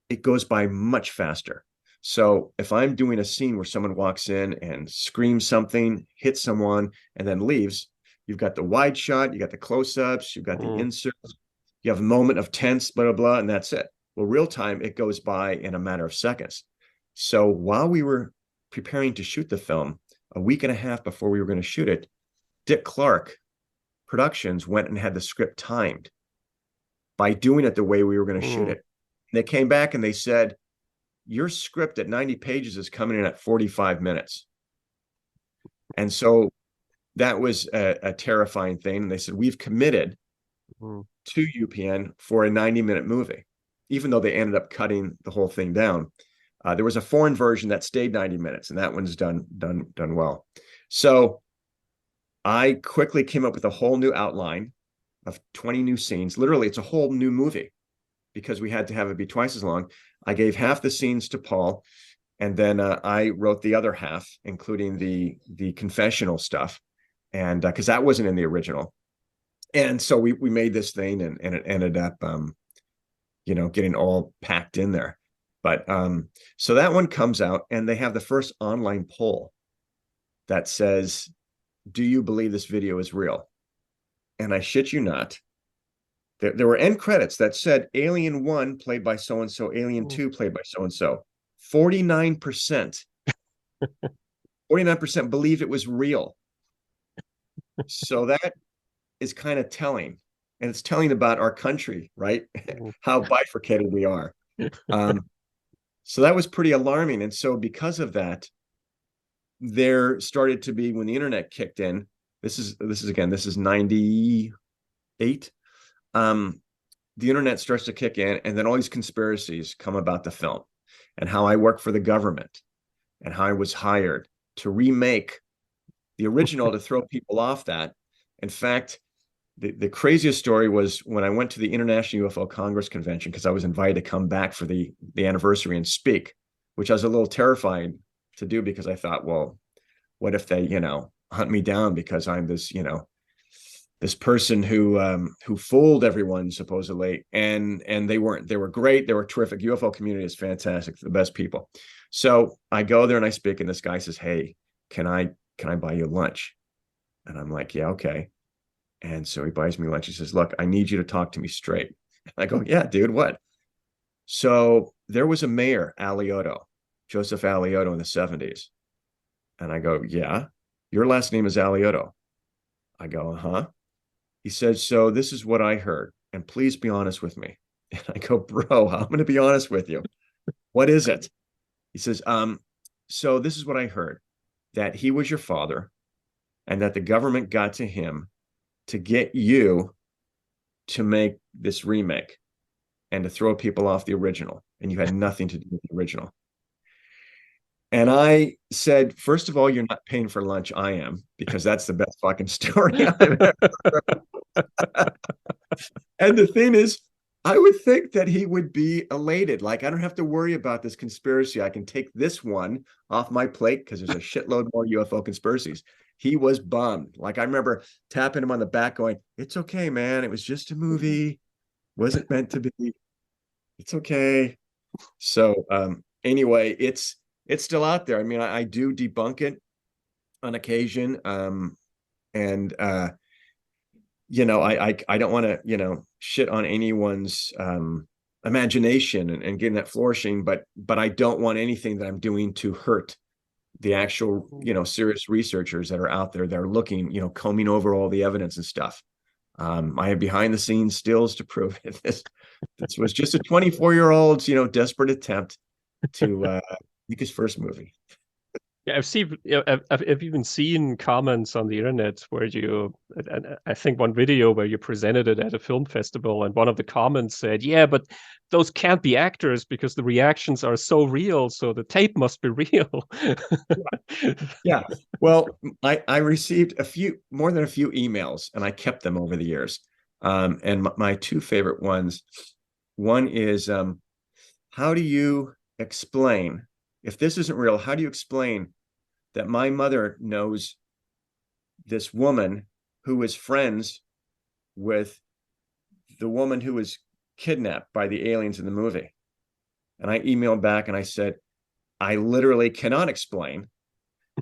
it goes by much faster. So if I'm doing a scene where someone walks in and screams something, hits someone, and then leaves, you've got the wide shot, you got the close-ups, you've got the inserts, you have a moment of tense, blah, blah, blah, and that's it. Well, real time, it goes by in a matter of seconds. So while we were preparing to shoot the film, a week and a half before we were going to shoot it, Dick Clark Productions went and had the script timed by doing it the way we were going to shoot it. And they came back and they said, your script at 90 pages is coming in at 45 minutes. And so that was a terrifying thing. And they said, we've committed to UPN for a 90-minute movie, even though they ended up cutting the whole thing down. There was a foreign version that stayed 90 minutes, and that one's done well. So I quickly came up with a whole new outline of 20 new scenes. Literally, it's a whole new movie because we had to have it be twice as long. I gave half the scenes to Paul, and then I wrote the other half, including the confessional stuff, and because that wasn't in the original. And so we made this thing, and it ended up, getting all packed in there. But so that one comes out, and they have the first online poll that says, do you believe this video is real? And I shit you not, there were end credits that said Alien 1 played by so-and-so, Alien 2 played by so-and-so. 49% believed it was real. So that is kind of telling. And it's telling about our country, right? How bifurcated we are. So that was pretty alarming. And so because of that, there started to be, when the internet kicked in, this is 98. The internet starts to kick in, and then all these conspiracies come about the film, and how I work for the government, and how I was hired to remake the original to throw people off that. In fact, the craziest story was when I went to the International UFO Congress Convention, because I was invited to come back for the anniversary and speak, which I was a little terrified to do, because I thought, well, what if they, hunt me down because I'm this, this person who fooled everyone supposedly, and they weren't. They were great. They were terrific. UFO community is fantastic. The best people. So I go there and I speak, and this guy says, "Hey, can I buy you lunch?" And I'm like, "Yeah, okay." And so he buys me lunch. He says, "Look, I need you to talk to me straight." I go, "Yeah, dude, what?" So there was a mayor, Alioto, Joseph Alioto, in the 70s. And I go, "Yeah, your last name is Alioto." I go, "Uh-huh." He said, "So this is what I heard, and please be honest with me." And I go, "Bro, I'm going to be honest with you. What is it?" He says, "So this is what I heard, that he was your father, and that the government got to him to get you to make this remake and to throw people off the original, and you had nothing to do with the original." And I said, "First of all, you're not paying for lunch. I am, because that's the best fucking story I've ever heard." And the thing is, I would think that he would be elated. Like, I don't have to worry about this conspiracy. I can take this one off my plate because there's a shitload more UFO conspiracies. He was bummed. Like, I remember tapping him on the back going, "It's okay, man. It was just a movie. Wasn't meant to be. It's okay." So anyway, it's still out there. I mean, I do debunk it on occasion. And I don't want to, shit on anyone's imagination and getting that flourishing, but I don't want anything that I'm doing to hurt the actual, serious researchers that are out there that are looking, combing over all the evidence and stuff. I have behind the scenes stills to prove it. This was just a 24-year-old's, desperate attempt to make his first movie. Yeah, I've seen, I've even seen comments on the internet where I think one video where you presented it at a film festival, and one of the comments said, "Yeah, but those can't be actors because the reactions are so real, so the tape must be real." Yeah. Well, I received more than a few emails, and I kept them over the years. And my two favorite ones, one is, how do you explain, if this isn't real, how do you explain that my mother knows this woman who is friends with the woman who was kidnapped by the aliens in the movie? And I emailed back and I said, I literally cannot explain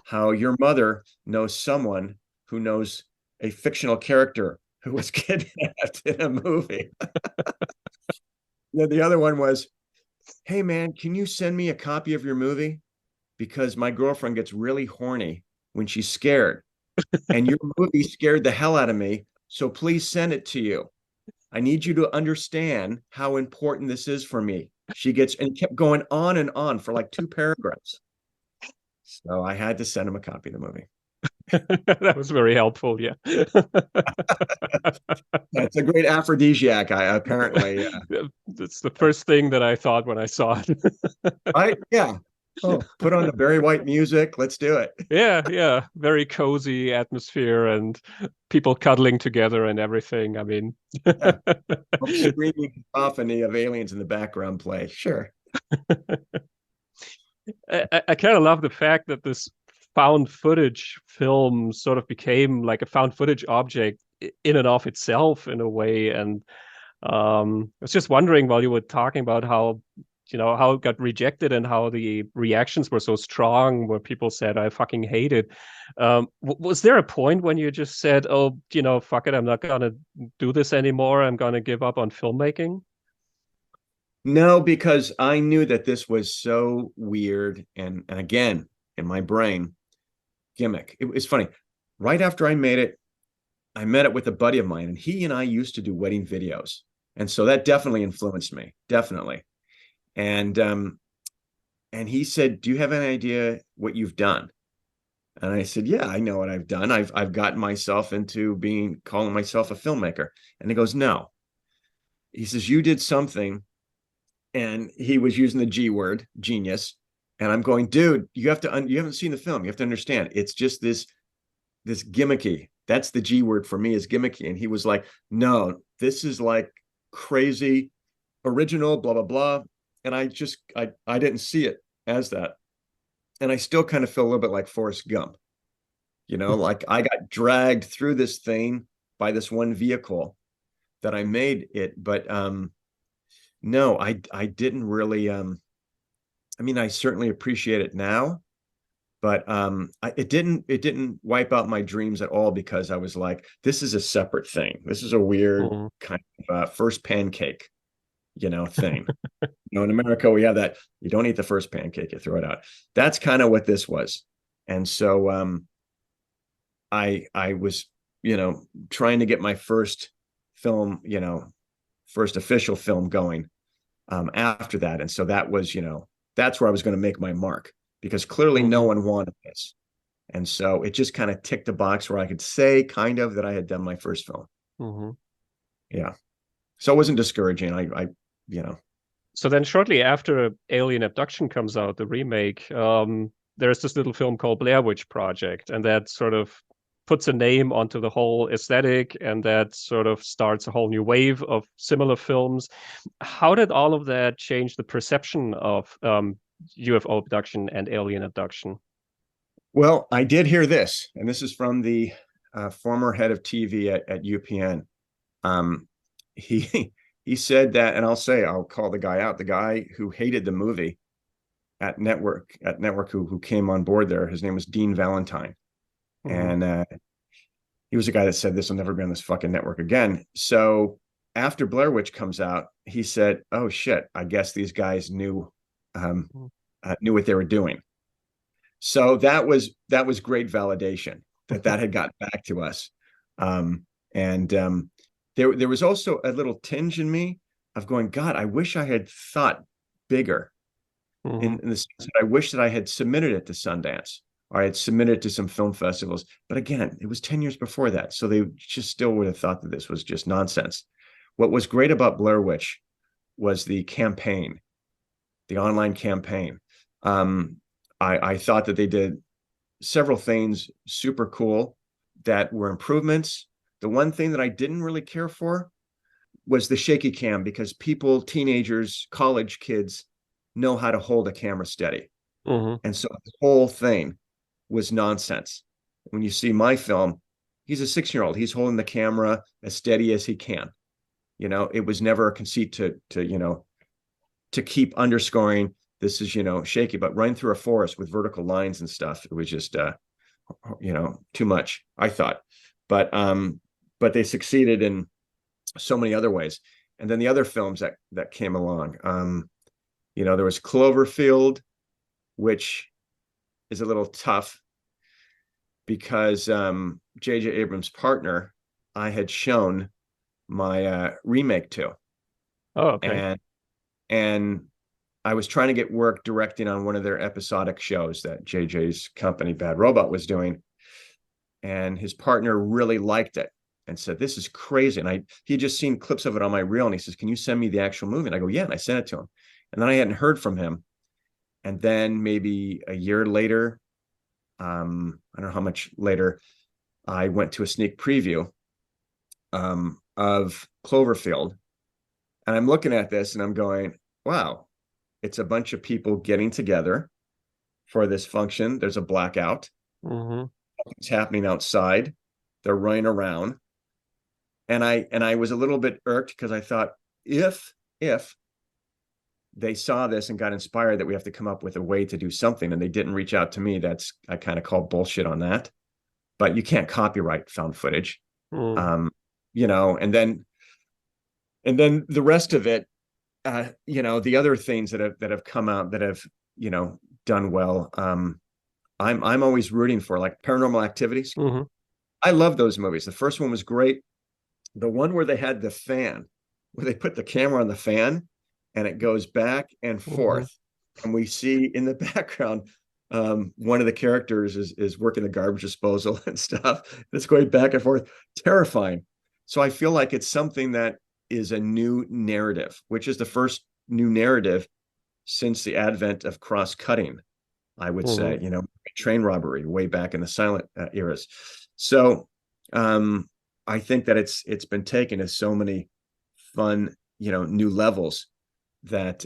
how your mother knows someone who knows a fictional character who was kidnapped in a movie. The other one was, hey man, can you send me a copy of your movie? Because my girlfriend gets really horny when she's scared. And your movie scared the hell out of me. So please send it to you. I need you to understand how important this is for me. She gets, and kept going on and on for like 2 paragraphs. So I had to send him a copy of the movie. That was very helpful. Yeah. It's a great aphrodisiac, apparently. That's the first thing that I thought when I saw it. Right? Yeah. Oh, put on the Barry White music. Let's do it. Yeah, yeah. Very cozy atmosphere and people cuddling together and everything. I mean, Yeah. Screaming cacophony of aliens in the background play. Sure. I kind of love the fact that this found footage film sort of became like a found footage object in and of itself in a way. And I was just wondering while you were talking about how, how it got rejected and how the reactions were so strong, where people said, I fucking hate it. Was there a point when you just said, oh, fuck it, I'm not going to do this anymore. I'm going to give up on filmmaking? No, because I knew that this was so weird. And again, in my brain, gimmick. It's funny. Right after I made it, I met it with a buddy of mine, and he and I used to do wedding videos. And so that definitely influenced me. Definitely. And he said, do you have any idea what you've done? And I said, yeah, I know what I've done. I've gotten myself into calling myself a filmmaker. And he goes, no. He says, you did something, and he was using the G word, genius. And I'm going, dude, you haven't seen the film. You have to understand. It's just this gimmicky. That's the G word for me, is gimmicky. And he was like, no, this is like crazy, original, blah, blah, blah. And I didn't see it as that. And I still kind of feel a little bit like Forrest Gump, like I got dragged through this thing by this one vehicle that I made it. But no, I didn't really, I mean, I certainly appreciate it now, but it didn't wipe out my dreams at all, because I was like, this is a separate thing. This is a weird kind of first pancake, thing. In America, we have that. You don't eat the first pancake, you throw it out. That's kind of what this was. And so I was, trying to get my first film, first official film going after that. And so that was, that's where I was going to make my mark, because clearly no one wanted this. And so it just kind of ticked the box where I could say kind of that I had done my first film. Yeah. So it wasn't discouraging. So then shortly after Alien Abduction comes out, the remake, there's this little film called Blair Witch Project, and that sort of puts a name onto the whole aesthetic, and that sort of starts a whole new wave of similar films. How did all of that change the perception of UFO abduction and alien abduction? Well, I did hear this, and this is from the former head of TV at UPN. He said that, and I'll call the guy out, the guy who hated the movie at network who came on board there. His name was Dean Valentine. And he was a guy that said, this will never be on this fucking network again. So after Blair Witch comes out, he said, oh shit, I guess these guys knew what they were doing. So that was great validation that had gotten back to us. There was also a little tinge in me of going, God, I wish I had thought bigger, in the sense that I wish that I had submitted it to Sundance. I had submitted to some film festivals, but again, it was 10 years before that. So they just still would have thought that this was just nonsense. What was great about Blair Witch was the campaign, the online campaign. I thought that they did several things super cool that were improvements. The one thing that I didn't really care for was the shaky cam, because people, teenagers, college kids know how to hold a camera steady. And so the whole thing was nonsense. When you see my film, he's a 6-year-old. He's holding the camera as steady as he can. You know, it was never a conceit to keep underscoring this is, shaky, but running through a forest with vertical lines and stuff, it was just, too much, I thought. But they succeeded in so many other ways. And then the other films that came along, there was Cloverfield, which is a little tough because J.J. Abrams' partner, I had shown my remake to. Oh, okay. And I was trying to get work directing on one of their episodic shows that JJ's company, Bad Robot, was doing. And his partner really liked it and said, "This is crazy." And he had just seen clips of it on my reel. And he says, "Can you send me the actual movie?" And I go, "Yeah." And I sent it to him. And then I hadn't heard from him. And then maybe a year later, I don't know how much later, I went to a sneak preview of Cloverfield. And I'm looking at this and I'm going, wow, it's a bunch of people getting together for this function. There's a blackout. It's happening outside. They're running around. And I was a little bit irked because I thought, if they saw this and got inspired that we have to come up with a way to do something, and they didn't reach out to me, I kind of call bullshit on that. But you can't copyright found footage. And then the rest of it, the other things that have come out that have, done well. I'm always rooting for, like, Paranormal Activities. I love those movies. The first one was great. The one where they had the fan, where they put the camera on the fan and it goes back and forth. And we see in the background, one of the characters is working the garbage disposal and stuff. It's going back and forth, terrifying. So I feel like it's something that is a new narrative, which is the first new narrative since the advent of cross-cutting, I would say, train robbery way back in the silent eras. So I think that it's been taken to so many fun, new levels that,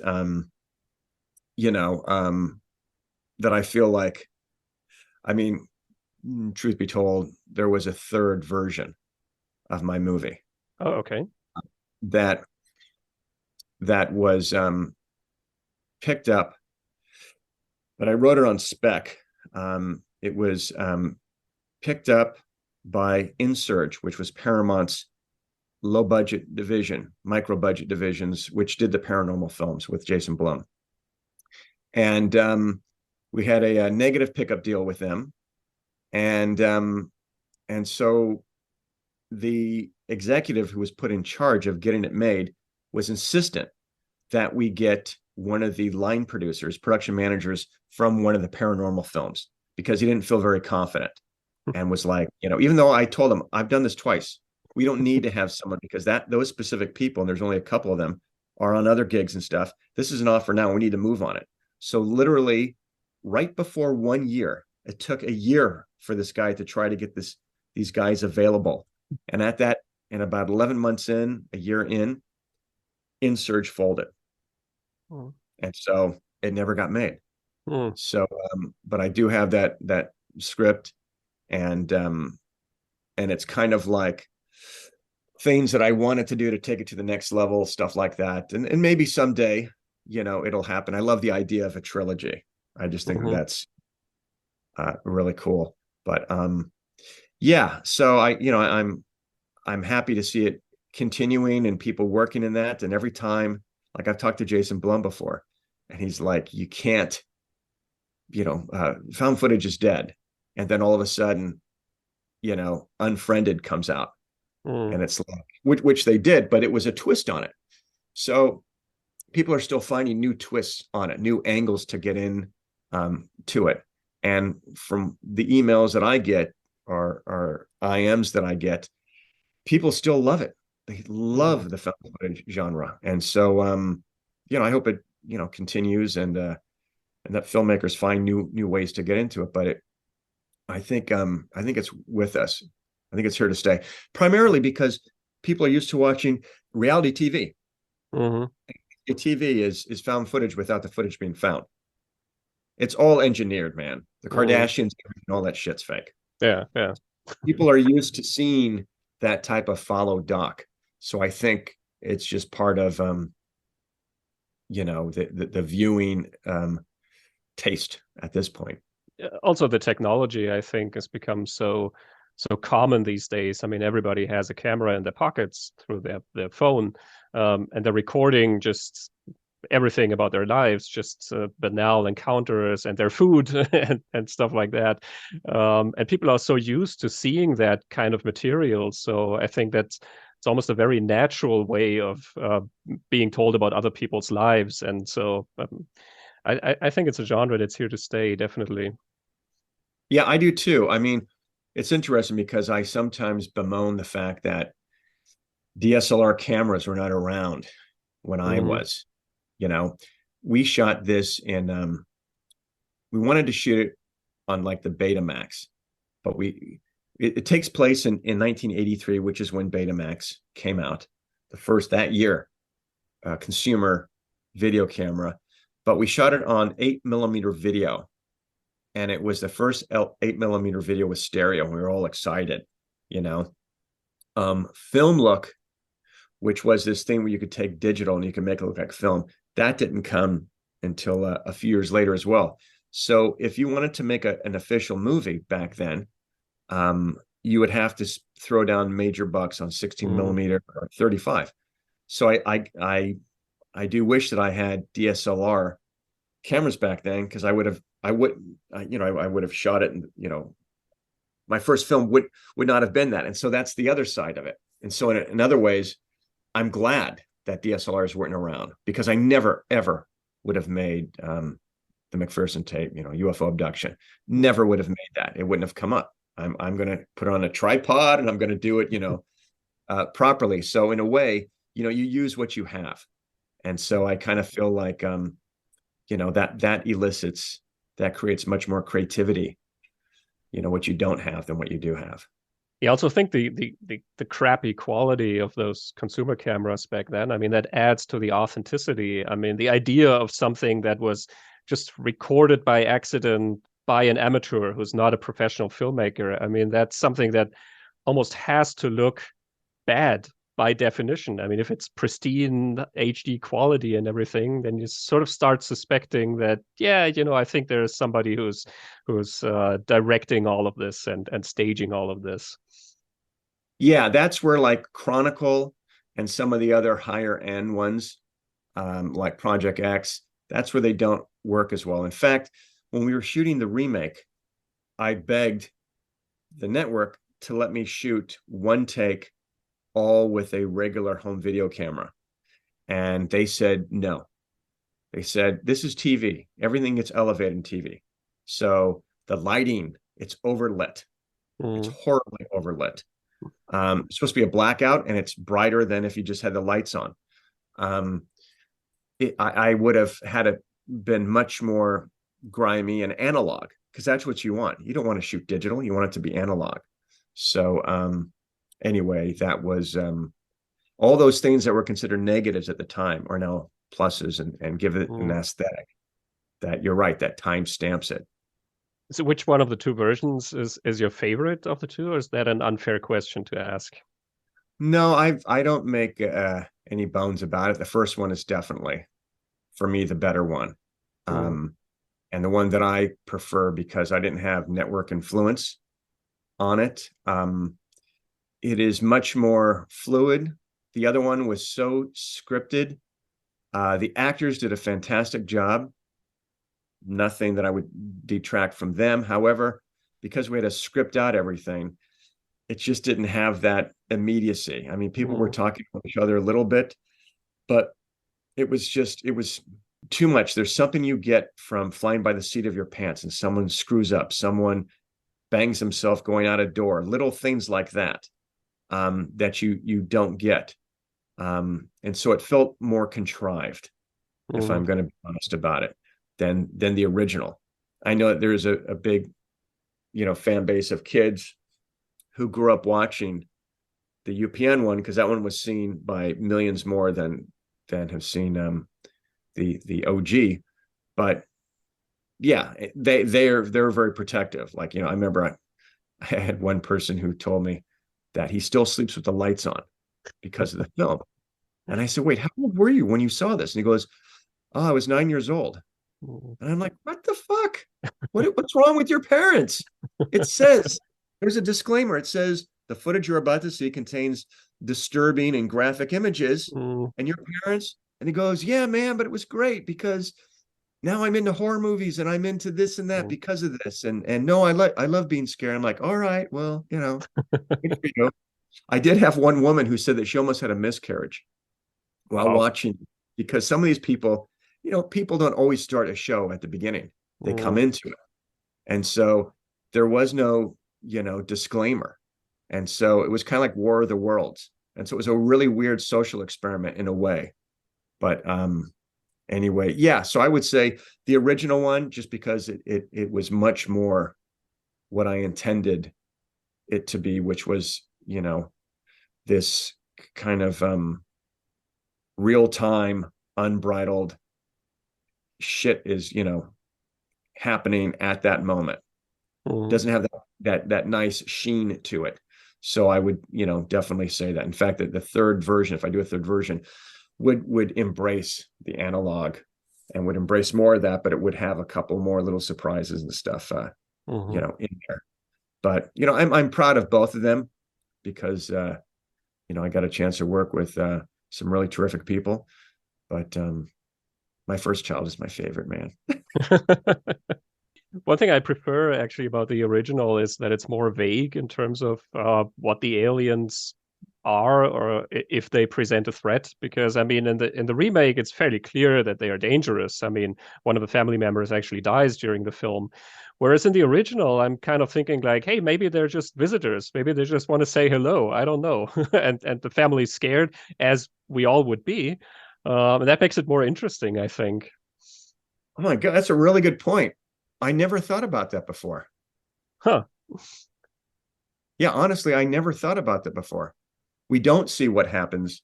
that I feel like, I mean, truth be told, there was a third version of my movie. Oh, okay. That was picked up, but I wrote it on spec. It was picked up by Insurge, which was Paramount's low budget division, micro budget divisions, which did the paranormal films with Jason Blum. And we had a negative pickup deal with them. And so the executive who was put in charge of getting it made was insistent that we get one of the line producers, production managers from one of the paranormal films, because he didn't feel very confident and was like, even though I told him, I've done this twice, we don't need to have someone, because those specific people, and there's only a couple of them, are on other gigs and stuff. This is an offer now. We need to move on it. So literally right before 1 year, it took a year for this guy to try to get these guys available. And about 11 months in, a year in, Insurge folded. And so it never got made. So, but I do have that script, and it's kind of like things that I wanted to do to take it to the next level, stuff like that. And maybe someday, it'll happen. I love the idea of a trilogy. I just think that's really cool. But yeah, so I'm happy to see it continuing and people working in that. And every time, like, I've talked to Jason Blum before, and he's like, you can't, found footage is dead. And then all of a sudden, Unfriended comes out. And it's like, which they did, but it was a twist on it. So people are still finding new twists on it, new angles to get in to it. And from the emails that I get, or IMs that I get, people still love it. They Mhm. love the found footage genre. And so, I hope it, continues, and that filmmakers find new ways to get into it. But I think it's with us. I think it's here to stay, primarily because people are used to watching reality TV. Mhm. TV is found footage without the footage being found. It's all engineered, man. The Mhm. Kardashians and all that shit's fake. Yeah, yeah. People are used to seeing that type of follow doc. So I think it's just part of the viewing taste at this point. Also, the technology, I think, has become so common these days. I mean, everybody has a camera in their pockets through their phone, and they're recording just everything about their lives, just banal encounters and their food and stuff like that. And people are so used to seeing that kind of material. So I think that's it's almost a very natural way of being told about other people's lives. And so I think it's a genre that's here to stay, definitely. Yeah, I do too. I mean, it's interesting because I sometimes bemoan the fact that DSLR cameras were not around when I Hmm. was. You know, we shot this in we wanted to shoot it on like the Betamax, but it takes place in 1983, which is when Betamax came out, the first that year consumer video camera. But we shot it on 8mm video, and it was the first 8mm video with stereo. We were all excited, you know. Film look, which was this thing where you could take digital and you can make it look like film. That didn't come until a few years later as well. So if you wanted to make an official movie back then, you would have to throw down major bucks on 16 Hmm. millimeter or 35. So I do wish that I had DSLR cameras back then, because I would have shot it, and my first film would not have been that. And so that's the other side of it. And so in other ways, I'm glad that DSLRs weren't around, because I never ever would have made the McPherson tape, UFO abduction. Never would have made that. It wouldn't have come up. I'm going to put it on a tripod, and I'm going to do it, properly. So in a way, you use what you have. And so I kind of feel like, that elicits, that creates much more creativity, what you don't have than what you do have. Yeah, I also think the crappy quality of those consumer cameras back then, I mean, that adds to the authenticity. I mean, the idea of something that was just recorded by accident by an amateur who's not a professional filmmaker, I mean, that's something that almost has to look bad by definition. I mean, if it's pristine HD quality and everything, then you sort of start suspecting that, yeah, I think there's somebody who's directing all of this and staging all of this. Yeah, that's where like Chronicle and some of the other higher end ones, like Project X, that's where they don't work as well. In fact, when we were shooting the remake, I begged the network to let me shoot one take, all with a regular home video camera. And they said no. They said, this is TV. Everything gets elevated in TV. So the lighting, it's overlit. It's Mm. horribly overlit. It's supposed to be a blackout, and it's brighter than if you just had the lights on. Um, I would have had it been much more grimy and analog, because that's what you want. You don't want to shoot digital. You want it to be analog. So anyway, that was all those things that were considered negatives at the time are now pluses, and give it an Mm. aesthetic that, you're right, that time stamps it. So which one of the two versions is your favorite of the two, or is that an unfair question to ask? No, I don't make any bones about it. The first one is definitely, for me, the better one. Mm. Um, and the one that I prefer, because I didn't have network influence on it. It is much more fluid. The other one was so scripted. The actors did a fantastic job. Nothing that I would detract from them. However, because we had to script out everything, it just didn't have that immediacy. I mean, people were Mm. talking to each other a little bit, but it was too much. There's something you get from flying by the seat of your pants, and someone screws up, someone bangs himself going out a door, little things like that, that you don't get. And so it felt more contrived, if I'm going to be honest about it, than the original. I know that there's a big, fan base of kids who grew up watching the UPN one, because that one was seen by millions more than have seen the OG. But yeah, they're very protective. Like, I remember I had one person who told me that he still sleeps with the lights on because of the film. And I said, wait, how old were you when you saw this? And he goes, oh, I was 9 years old. And I'm like, what the fuck? What's wrong with your parents? It says, there's a disclaimer. It says the footage you're about to see contains disturbing and graphic images. And your parents, and he goes, yeah, man, but it was great because now I'm into horror movies and I'm into this and that because of this. And no, I love being scared. I'm like, all right, well, I did have one woman who said that she almost had a miscarriage while watching, because some of these people, people don't always start a show at the beginning. They come into it. And so there was no, disclaimer. And so it was kind of like War of the Worlds. And so it was a really weird social experiment in a way. But anyway, yeah. So I would say the original one, just because it was much more what I intended it to be, which was, this kind of real-time, unbridled shit is, happening at that moment. Doesn't have that nice sheen to it. So I would, definitely say that. In fact, that the third version, if I do a third version, would embrace the analog and would embrace more of that, but it would have a couple more little surprises and stuff, in there. But, I'm proud of both of them because, I got a chance to work with some really terrific people. But my first child is my favorite, man. One thing I prefer actually about the original is that it's more vague in terms of what the aliens are, or if they present a threat. Because I mean, in the remake, it's fairly clear that they are dangerous. I mean, one of the family members actually dies during the film. Whereas in the original, I'm kind of thinking like, hey, maybe they're just visitors. Maybe they just want to say hello. I don't know. and the family's scared, as we all would be. And that makes it more interesting, I think. Oh my God, that's a really good point. I never thought about that before. Huh. Yeah, honestly, I never thought about that before. We don't see what happens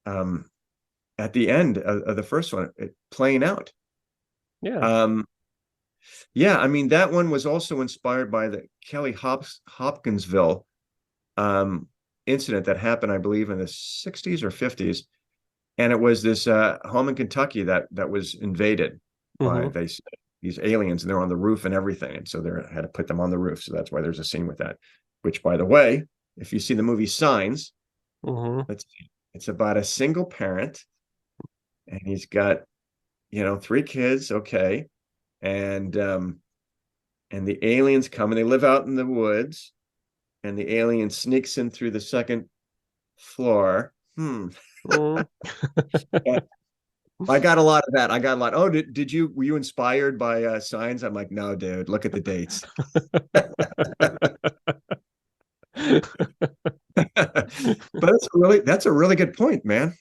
at the end of the first one, playing out. Yeah. Yeah, I mean, that one was also inspired by the Kelly Hopkinsville incident that happened, I believe, in the 60s or 50s. And it was this home in Kentucky that was invaded by these aliens, and they're on the roof and everything. And so they had to put them on the roof. So that's why there's a scene with that, which, by the way, if you see the movie Signs, it's about a single parent, and he's got, 3 kids. Okay. And the aliens come, and they live out in the woods, and the alien sneaks in through the second floor. I got a lot of that. I got a lot. Oh, were you inspired by Signs? I'm like, no, dude, look at the dates. But that's a really good point, man.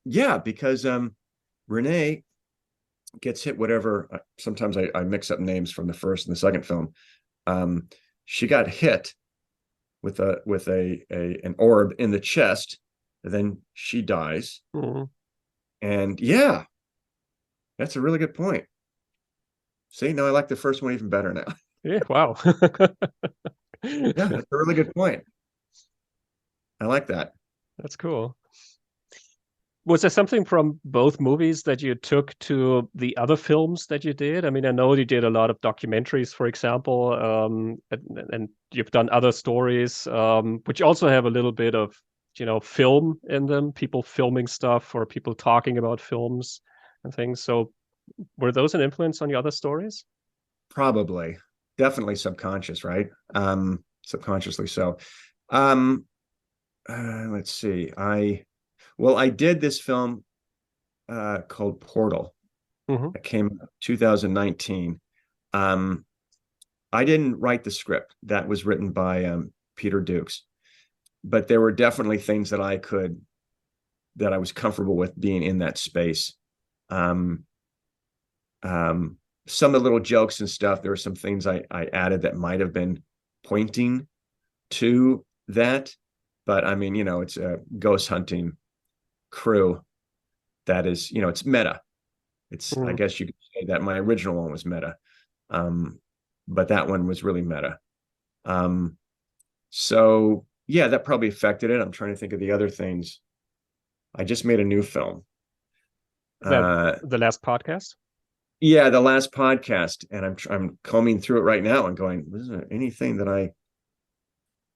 Yeah, because Renee gets hit, whatever. Sometimes I mix up names from the first and the second film. She got hit with an orb in the chest, and then she dies. And yeah, that's a really good point. See, now I like the first one even better now. Yeah, wow. Yeah, that's a really good point. I like that. That's cool. Was there something from both movies that you took to the other films that you did? I mean, I know you did a lot of documentaries, for example, and you've done other stories, which also have a little bit of, film in them, people filming stuff or people talking about films and things. So were those an influence on your other stories? Probably. Definitely subconscious, right? Subconsciously so. Let's see. I did this film called Portal, Hmm. It came out 2019. Um, I didn't write the script. That was written by Peter Dukes, but there were definitely things that I was comfortable with being in that space. Um, um, some of the little jokes and stuff, there were some things I added that might have been pointing to that. But I mean, it's a ghost hunting crew that is, it's meta. I Hmm. guess you could say that my original one was meta. Um, but that one was really meta. Um, so yeah, that probably affected it. I'm trying to think of the other things. I just made a new film. That Uh, the last podcast. yeah, the last podcast, and I'm combing through it right now and going, is there anything that I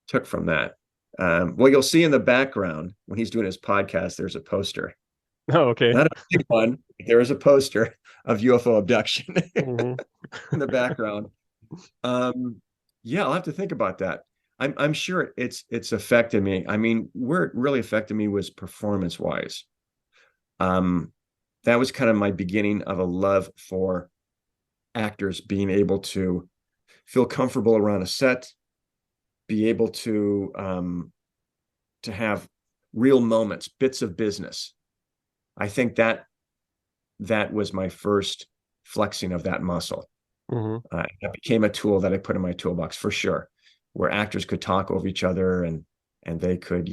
took from that? Well, you'll see in the background when he's doing his podcast, there's a poster. Oh, okay. Not a big one. There is a poster of UFO abduction Hmm. in the background. Um, yeah, I'll have to think about that. I'm sure it's affected me. I mean, where it really affected me was performance wise. Um, that was kind of my beginning of a love for actors being able to feel comfortable around a set, be able to have real moments, bits of business. I think that was my first flexing of that muscle. Hmm. It became a tool that I put in my toolbox for sure, where actors could talk over each other and they could,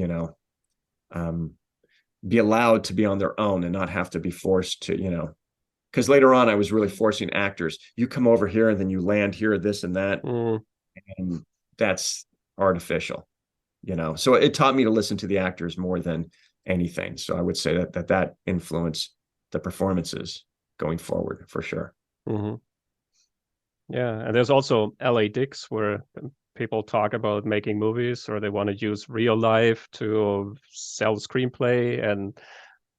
um, be allowed to be on their own and not have to be forced to, because later on I was really forcing actors. You come over here and then you land here, this and that, Hmm. and that's artificial, So it taught me to listen to the actors more than anything. So I would say that influenced the performances going forward for sure. Hmm. Yeah, and there's also LA Dicks where people talk about making movies or they want to use real life to sell the screenplay. And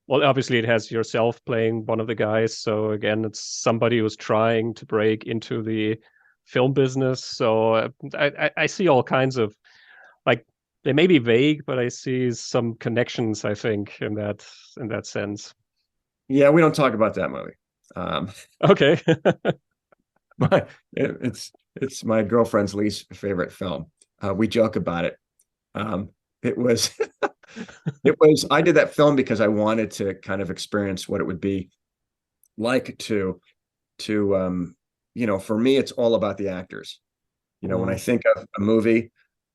well, obviously it has yourself playing one of the guys. So again, it's somebody who's trying to break into the film business. So I see all kinds of like they may be vague, but I see some connections, I think, in that sense. Yeah, we don't talk about that movie. Um, Okay. my it's my girlfriend's least favorite film. We joke about it. Um, it was I did that film because I wanted to kind of experience what it would be like to for me it's all about the actors. When I Mm, think of a movie,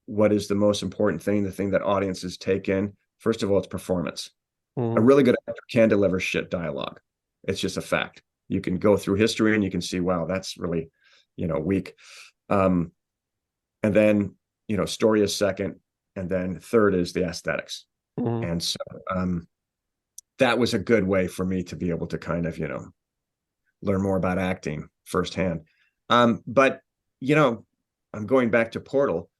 what is the most important thing, the thing that audiences take in? First of all, it's performance. A mm, really good actor can deliver shit dialogue. It's just a fact. You can go through history and you can see, wow, that's really, weak. Um, and then, story is second, and then third is the aesthetics. mm, And so that was a good way for me to be able to kind of, learn more about acting firsthand. But you know, I'm going back to Portal.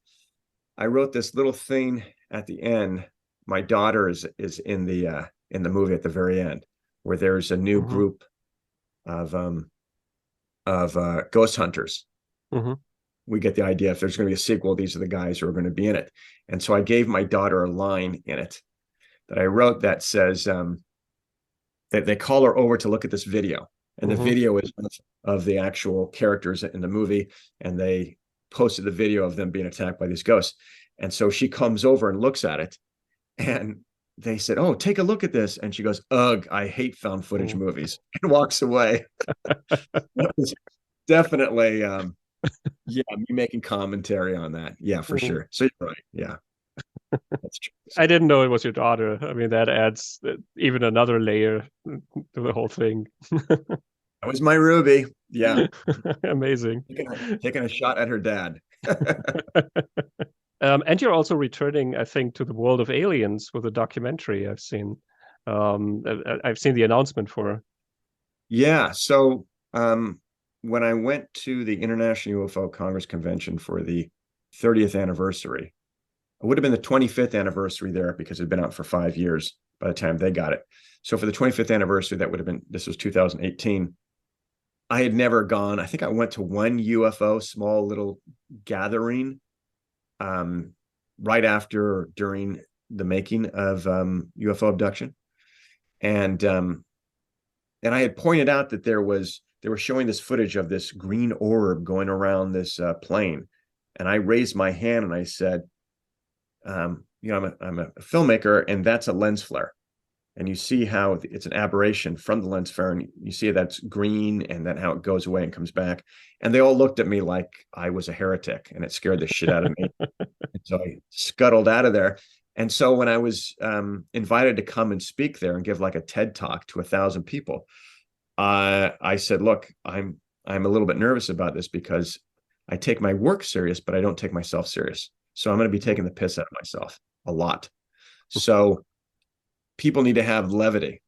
I wrote this little thing at the end. My daughter is in the movie at the very end, where there's a new mhm, group of ghost hunters. mhm, We get the idea if there's going to be a sequel, these are the guys who are going to be in it. And so I gave my daughter a line in it that I wrote that says that they call her over to look at this video, and the mhm. video is of the actual characters in the movie, and they posted the video of them being attacked by these ghosts. And so she comes over and looks at it, and they said, "Oh, take a look at this." And she goes, "Ugh, I hate found footage Mm. movies," and walks away. That was definitely, yeah, me making commentary on that. Yeah, for Mm. sure. So you're right. Yeah, that's true. I didn't know it was your daughter. I mean, that adds even another layer to the whole thing. That was my Ruby. Yeah, Amazing. taking a shot at her dad. And you're also returning, I think, to the world of aliens with a documentary I've seen. I've seen the announcement for. Yeah. So when I went to the International UFO Congress Convention for the 30th anniversary, it would have been the 25th anniversary there because it had been out for 5 years by the time they got it. So for the 25th anniversary, that would have been, this was 2018. I had never gone. I think I went to one UFO small little gathering um, right after or during the making of UFO abduction. And And I had pointed out that they were showing this footage of this green orb going around this plane. And I raised my hand and I said, I'm a filmmaker, and that's a lens flare. And you see how it's an aberration from the lens flare, and you see that's green, and then how it goes away and comes back. And they all looked at me like I was a heretic, and it scared the shit out of me. And so I scuttled out of there. And so when I was invited to come and speak there and give like a TED talk to 1,000 people, I said, look, I'm a little bit nervous about this because I take my work serious, but I don't take myself serious. So I'm going to be taking the piss out of myself a lot. So people need to have levity.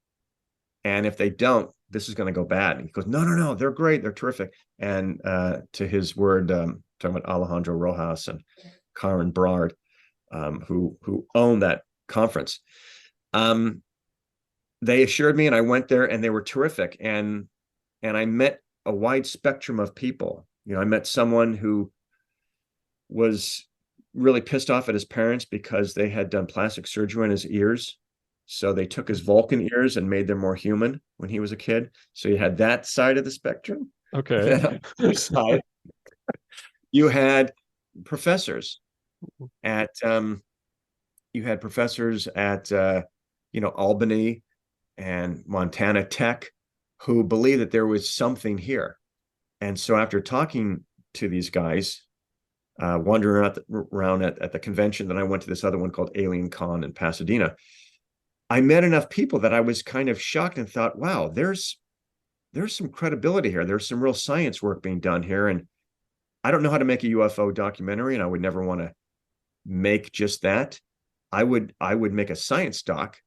And if they don't, this is going to go bad. And he goes, no, they're great. They're terrific. And to his word, talking about Alejandro Rojas and Karen Brard, who owned that conference. They assured me, and I went there, and they were terrific. And I met a wide spectrum of people. I met someone who was really pissed off at his parents because they had done plastic surgery on his ears. So they took his Vulcan ears and made them more human when he was a kid. So you had that side of the spectrum. Okay. And on the other side, you had professors at Albany and Montana Tech who believed that there was something here. And so after talking to these guys, wandering around at the convention, then I went to this other one called Alien Con in Pasadena. I met enough people that I was kind of shocked and thought, wow, there's some credibility here. There's some real science work being done here. And I don't know how to make a UFO documentary, and I would never want to make just that. I would make a science doc,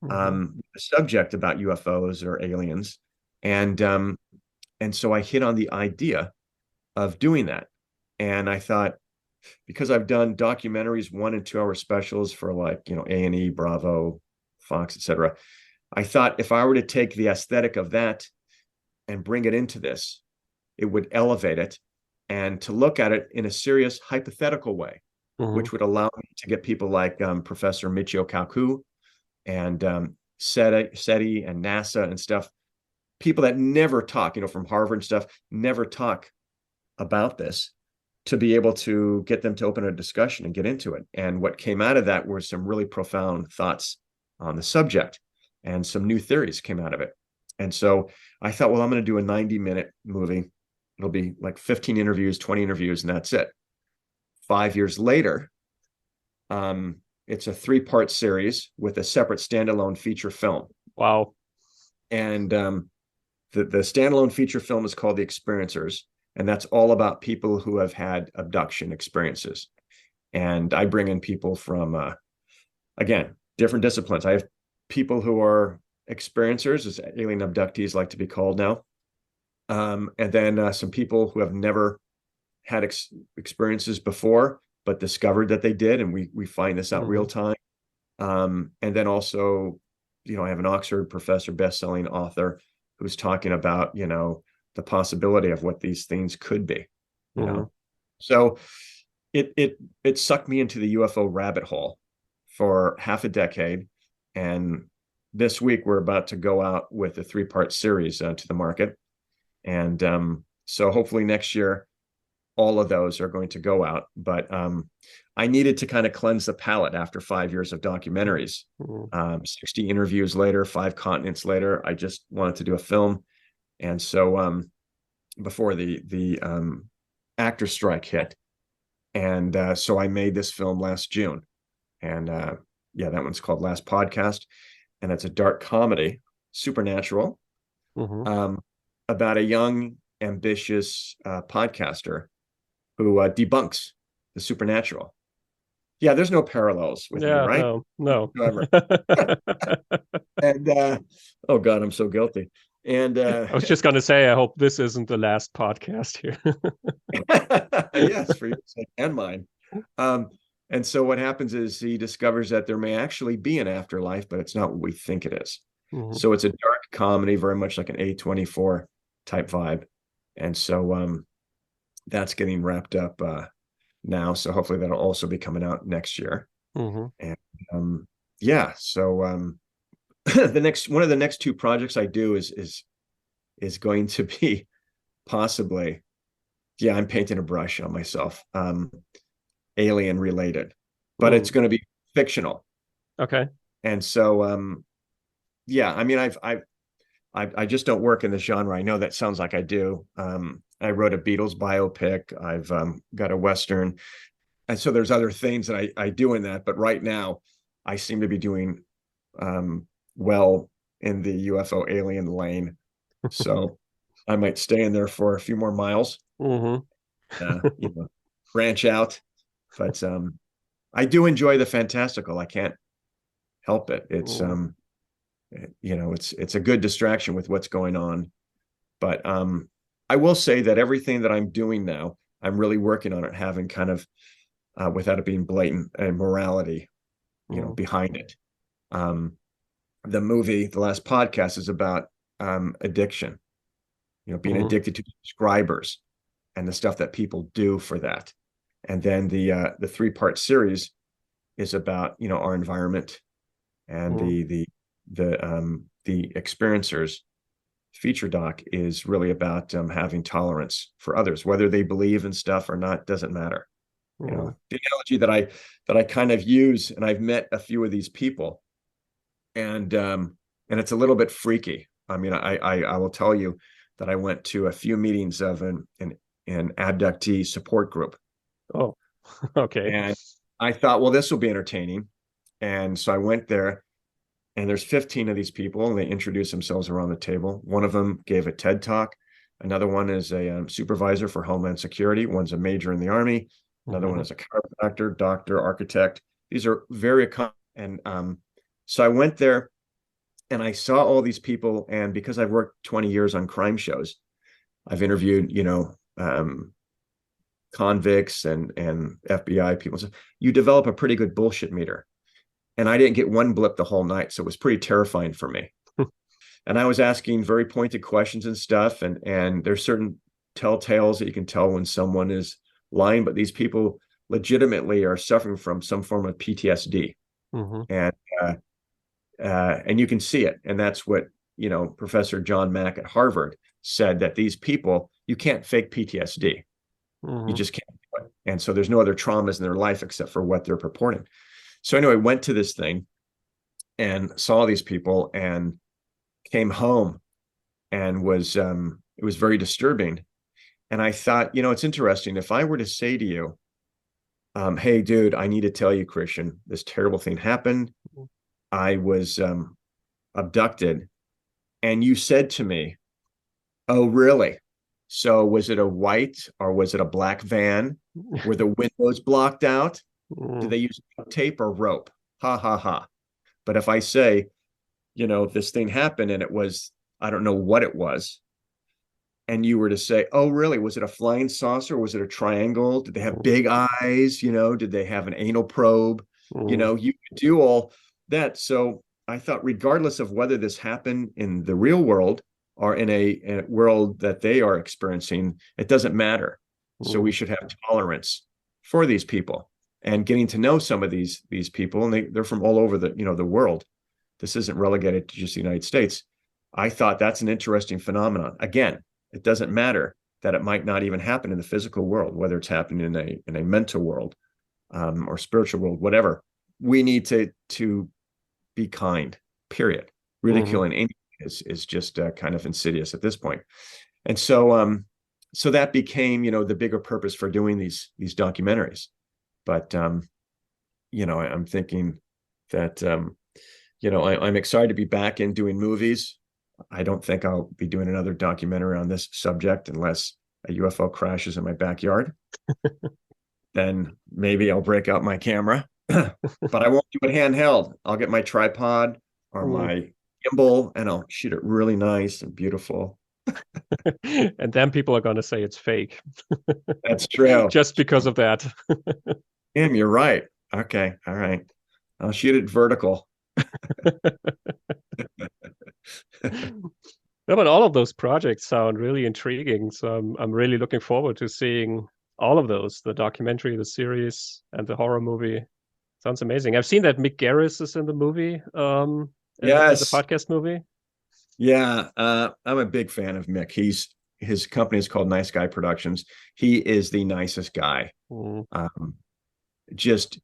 a subject about UFOs or aliens. And so I hit on the idea of doing that. And I thought, because I've done documentaries, 1 and 2 hour specials for like, A&E, Bravo, Fox, etc. I thought if I were to take the aesthetic of that and bring it into this, it would elevate it, and to look at it in a serious hypothetical way, which would allow me to get people like Professor Michio Kaku and SETI and NASA and stuff, people that never talk, from Harvard and stuff, never talk about this, to be able to get them to open a discussion and get into it. And what came out of that were some really profound thoughts on the subject, and some new theories came out of it. And so I thought, well, I'm going to do a 90-minute movie. It'll be like 15 interviews, 20 interviews, and that's it. 5 years later, it's a 3-part series with a separate standalone feature film. Wow. And the standalone feature film is called The Experiencers. And that's all about people who have had abduction experiences. And I bring in people from, again, different disciplines. I have people who are experiencers, as alien abductees like to be called now. And then some people who have never had experiences before, but discovered that they did. And we find this out real time. And then also, I have an Oxford professor, best-selling author, who's talking about, the possibility of what these things could be, So it sucked me into the UFO rabbit hole for half a decade. And this week we're about to go out with a 3-part series to the market. And so hopefully next year, all of those are going to go out. But I needed to kind of cleanse the palate after 5 years of documentaries. 60 interviews later, 5 continents later, I just wanted to do a film. And so before the actor strike hit, and so I made this film last June, and that one's called Last Podcast, and it's a dark comedy, supernatural, about a young, ambitious podcaster who debunks the supernatural. Yeah, there's no parallels with me, right? No. And oh God, I'm so guilty. And I was just going to say, I hope this isn't the last podcast here. Yes, for your sake and mine. And so what happens is he discovers that there may actually be an afterlife, but it's not what we think it is. So it's a dark comedy, very much like an A24 type vibe. And so that's getting wrapped up now. So hopefully that'll also be coming out next year. And so one of the next two projects I do is going to be possibly, yeah, I'm painting a brush on myself, alien related, but it's going to be fictional. Okay. And so, yeah, I mean, I just don't work in the genre. I know that sounds like I do. I wrote a Beatles biopic. I've got a Western. And so there's other things that I do in that. But right now, I seem to be doing well in the UFO alien lane. So I might stay in there for a few more miles, you know, branch out. But I do enjoy the fantastical. I can't help it. It's you know, it's a good distraction with what's going on. But I will say that everything that I'm doing now, I'm really working on it having kind of without it being blatant, a morality, you know, behind it. The movie, the last podcast, is about addiction, you know, being addicted to subscribers and the stuff that people do for that. And then the 3-part series is about, you know, our environment and the experiencers. Feature doc is really about having tolerance for others, whether they believe in stuff or not, doesn't matter. You know, the analogy that I kind of use, and I've met a few of these people, and it's a little bit freaky. I mean, I will tell you that I went to a few meetings of an abductee support group. Oh, okay. And I thought, well, this will be entertaining. And so I went there, and there's 15 of these people, and they introduce themselves around the table. One of them gave a TED talk. Another one is a supervisor for Homeland Security. One's a major in the Army. Another one is a chiropractor, doctor, architect. These are very and so I went there and I saw all these people. And because I've worked 20 years on crime shows, I've interviewed, you know, convicts and FBI people. So you develop a pretty good bullshit meter. And I didn't get one blip the whole night. So it was pretty terrifying for me. And I was asking very pointed questions and stuff. And there's certain telltales that you can tell when someone is lying, but these people legitimately are suffering from some form of PTSD. And you can see it. And that's what, you know, Professor John Mack at Harvard said, that these people, you can't fake PTSD. You just can't do it. And so there's no other traumas in their life except for what they're purporting. So anyway, went to this thing and saw these people and came home, and was it was very disturbing. And I thought, you know, it's interesting. If I were to say to you, hey, dude, I need to tell you, Christian, this terrible thing happened. I was abducted. And you said to me, oh, really? So was it a white or was it a black van? Were the windows blocked out? Do they use tape or rope? Ha, ha, ha. But if I say, you know, this thing happened and it was, I don't know what it was, and you were to say, oh, really? Was it a flying saucer? Was it a triangle? Did they have big eyes? You know, did they have an anal probe? You know, you could do all that. So I thought, regardless of whether this happened in the real world or in a world that they are experiencing, it doesn't matter. So we should have tolerance for these people, and getting to know some of these people, and they're from all over the, you know, the world. This isn't relegated to just the United States. I thought that's an interesting phenomenon. Again, it doesn't matter that it might not even happen in the physical world, whether it's happening in a mental world or spiritual world, whatever. We need to be kind, period. Ridiculing anything is just kind of insidious at this point. And so so that became, you know, the bigger purpose for doing these documentaries. But you know, I'm thinking that you know, I'm excited to be back in doing movies. I don't think I'll be doing another documentary on this subject unless a UFO crashes in my backyard. Then maybe I'll break out my camera, but I won't do it handheld. I'll get my tripod or my gimbal and I'll shoot it really nice and beautiful. And then people are going to say it's fake. That's true. Just because of that. Tim, you're right. Okay. All right. I'll shoot it vertical. No, but all of those projects sound really intriguing. So I'm really looking forward to seeing all of those, the documentary, the series, and the horror movie. Sounds amazing. I've seen that Mick Garris is in the movie. as a Yes. podcast movie? Yeah. I'm a big fan of Mick. His company is called Nice Guy Productions. He is the nicest guy. Mm, Um, just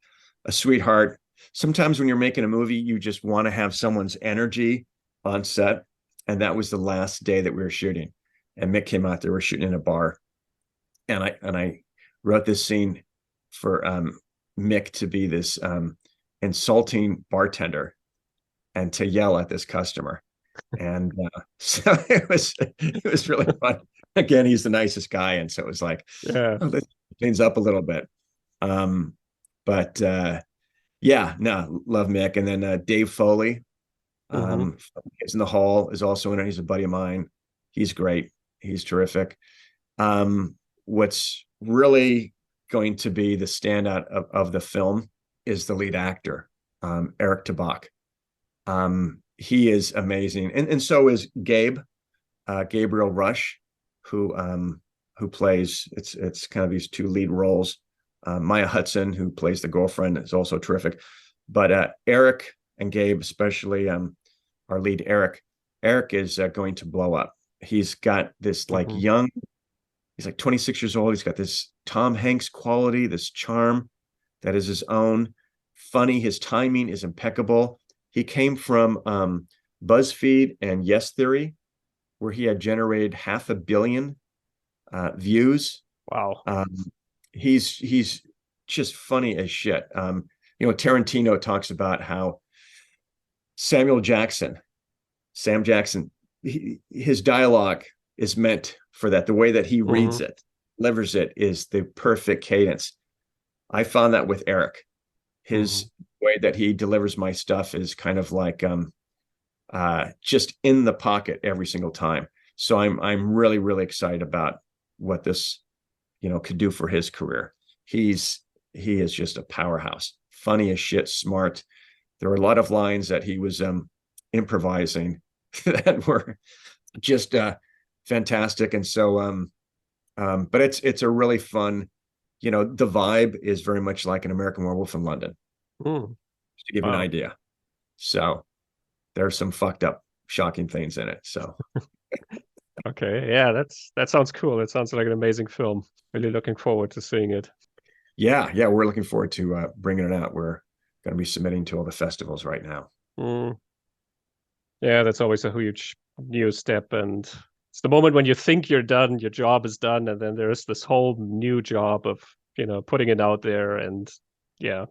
a sweetheart. Sometimes when you're making a movie, you just want to have someone's energy on set. And that was the last day that we were shooting. And Mick came out there, we're shooting in a bar. And I wrote this scene for Mick to be this insulting bartender and to yell at this customer. And so it was really fun. Again, he's the nicest guy. And so it was like, yeah. oh, let's change things up a little bit. Um, but yeah, no, love Mick. And then Dave Foley, Hmm. Kids in the Hall is also in it. He's a buddy of mine. He's great. He's terrific. What's really going to be the standout of the film is the lead actor, Eric Tabak. He is amazing. And so is Gabriel Rush, who plays, it's kind of these two lead roles. Maya Hudson, who plays the girlfriend, is also terrific. But Eric and Gabe, especially our lead Eric is going to blow up. He's got this like Hmm. young, he's like 26 years old. He's got this Tom Hanks quality, this charm that is his own. Funny, his timing is impeccable. He came from BuzzFeed and Yes Theory, where he had generated 500 million views. Wow. He's just funny as shit. Tarantino talks about how Samuel Jackson, Sam Jackson, his dialogue is meant for that. The way that he reads Hmm. it, delivers it, is the perfect cadence. I found that with Eric. Hmm. His way that he delivers my stuff is kind of like just in the pocket every single time. So I'm really, really excited about what this could do for his career. He is just a powerhouse, funny as shit, smart. There were a lot of lines that he was improvising that were just fantastic. And so but it's a really fun, the vibe is very much like an American Werewolf in London, Mm, just to give you an wow. idea. So there's some fucked up, shocking things in it. So Okay. Yeah, that sounds cool. It sounds like an amazing film. Really looking forward to seeing it. yeah, we're looking forward to bringing it out. We're going to be submitting to all the festivals right now. Mm, yeah, that's always a huge new step. And it's the moment when you think you're done, your job is done, and then there's this whole new job of, putting it out there. And yeah.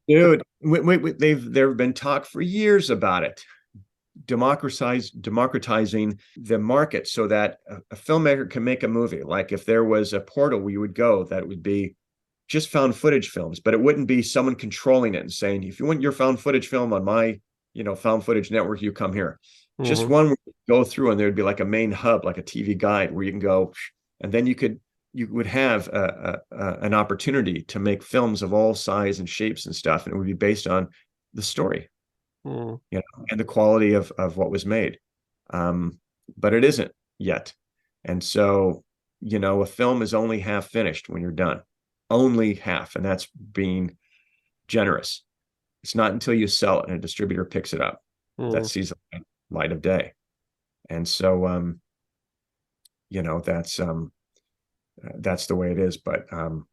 Dude, there have been talk for years about it, democratizing the market so that a filmmaker can make a movie. Like if there was a portal where you would go, that would be just found footage films, but it wouldn't be someone controlling it and saying, if you want your found footage film on my, found footage network, you come here. Just Hmm. one where you go through and there'd be like a main hub, like a TV guide where you can go, and then you would have an opportunity to make films of all size and shapes and stuff, and it would be based on the story, Mm, and the quality of what was made. Um, but it isn't yet, and so a film is only half finished when you're done, only half, and that's being generous. It's not until you sell it and a distributor picks it up that mm, sees the light of day. And so that's the way it is. But I'm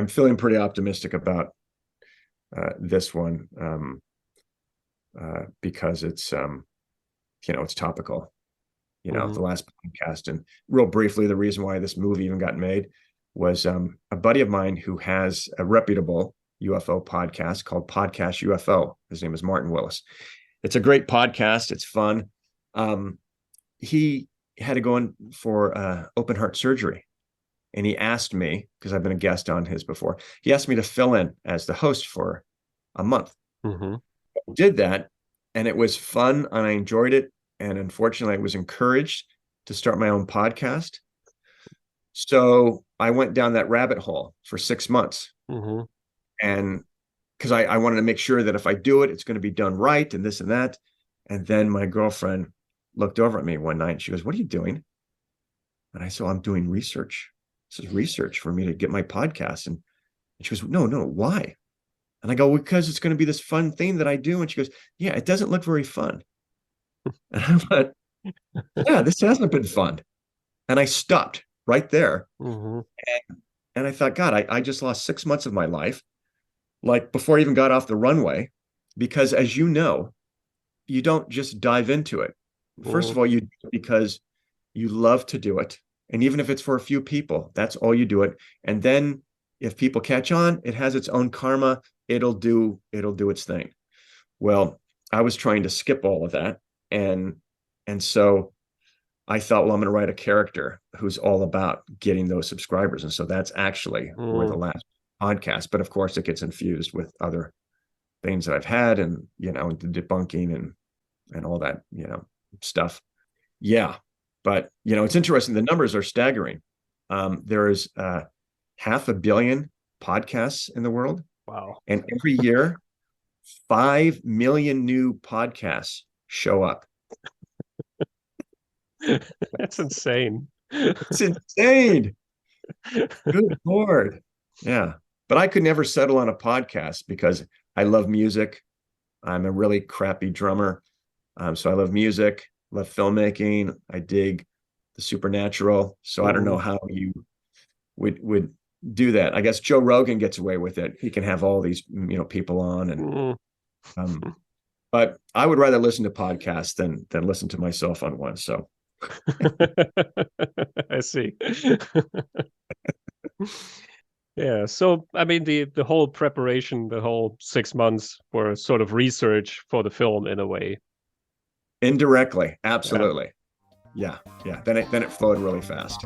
feeling pretty optimistic about this one, because it's topical. The mhm, last podcast, and real briefly, the reason why this movie even got made was a buddy of mine who has a reputable UFO podcast called Podcast UFO. His name is Martin Willis. It's a great podcast. It's fun. He had to go in for open heart surgery, and he asked me, because I've been a guest on his before, he asked me to fill in as the host for a month. mhm, I did that, and it was fun, and I enjoyed it. And unfortunately, I was encouraged to start my own podcast. So I went down that rabbit hole for 6 months, mhm, and because I wanted to make sure that if I do it, it's going to be done right and this and that. And then my girlfriend looked over at me one night and she goes, "What are you doing?" And I said, "I'm doing research. This is research for me to get my podcast." And she goes, "No, no, why?" And I go, well, because it's going to be this fun thing that I do. And she goes, yeah, it doesn't look very fun. And I went, yeah, this hasn't been fun. And I stopped right there. Mm-hmm. And I thought, God, I just lost 6 months of my life, like before I even got off the runway, because as you know, you don't just dive into it. First of all, you do it because you love to do it. And even if it's for a few people, that's all you do it. And then if people catch on, it has its own karma. It'll do its thing. Well, I was trying to skip all of that. And so I thought, well, I'm going to write a character who's all about getting those subscribers. And so that's actually where the last podcast, but of course it gets infused with other things that I've had and, the debunking and all that, stuff. Yeah. But, it's interesting. The numbers are staggering. There is 500 million podcasts in the world. Wow. And every year, 5 million new podcasts show up. That's insane. It's insane. Good Lord. Yeah. But I could never settle on a podcast because I love music. I'm a really crappy drummer. So I love music, love filmmaking. I dig the supernatural. So I don't know how you would do that. I guess Joe Rogan gets away with it. He can have all these, people on and but I would rather listen to podcasts than listen to myself on one. So I see. Yeah. So, I mean, the whole preparation, the whole 6 months were sort of research for the film in a way. Indirectly. Absolutely. Yeah. Then it flowed really fast.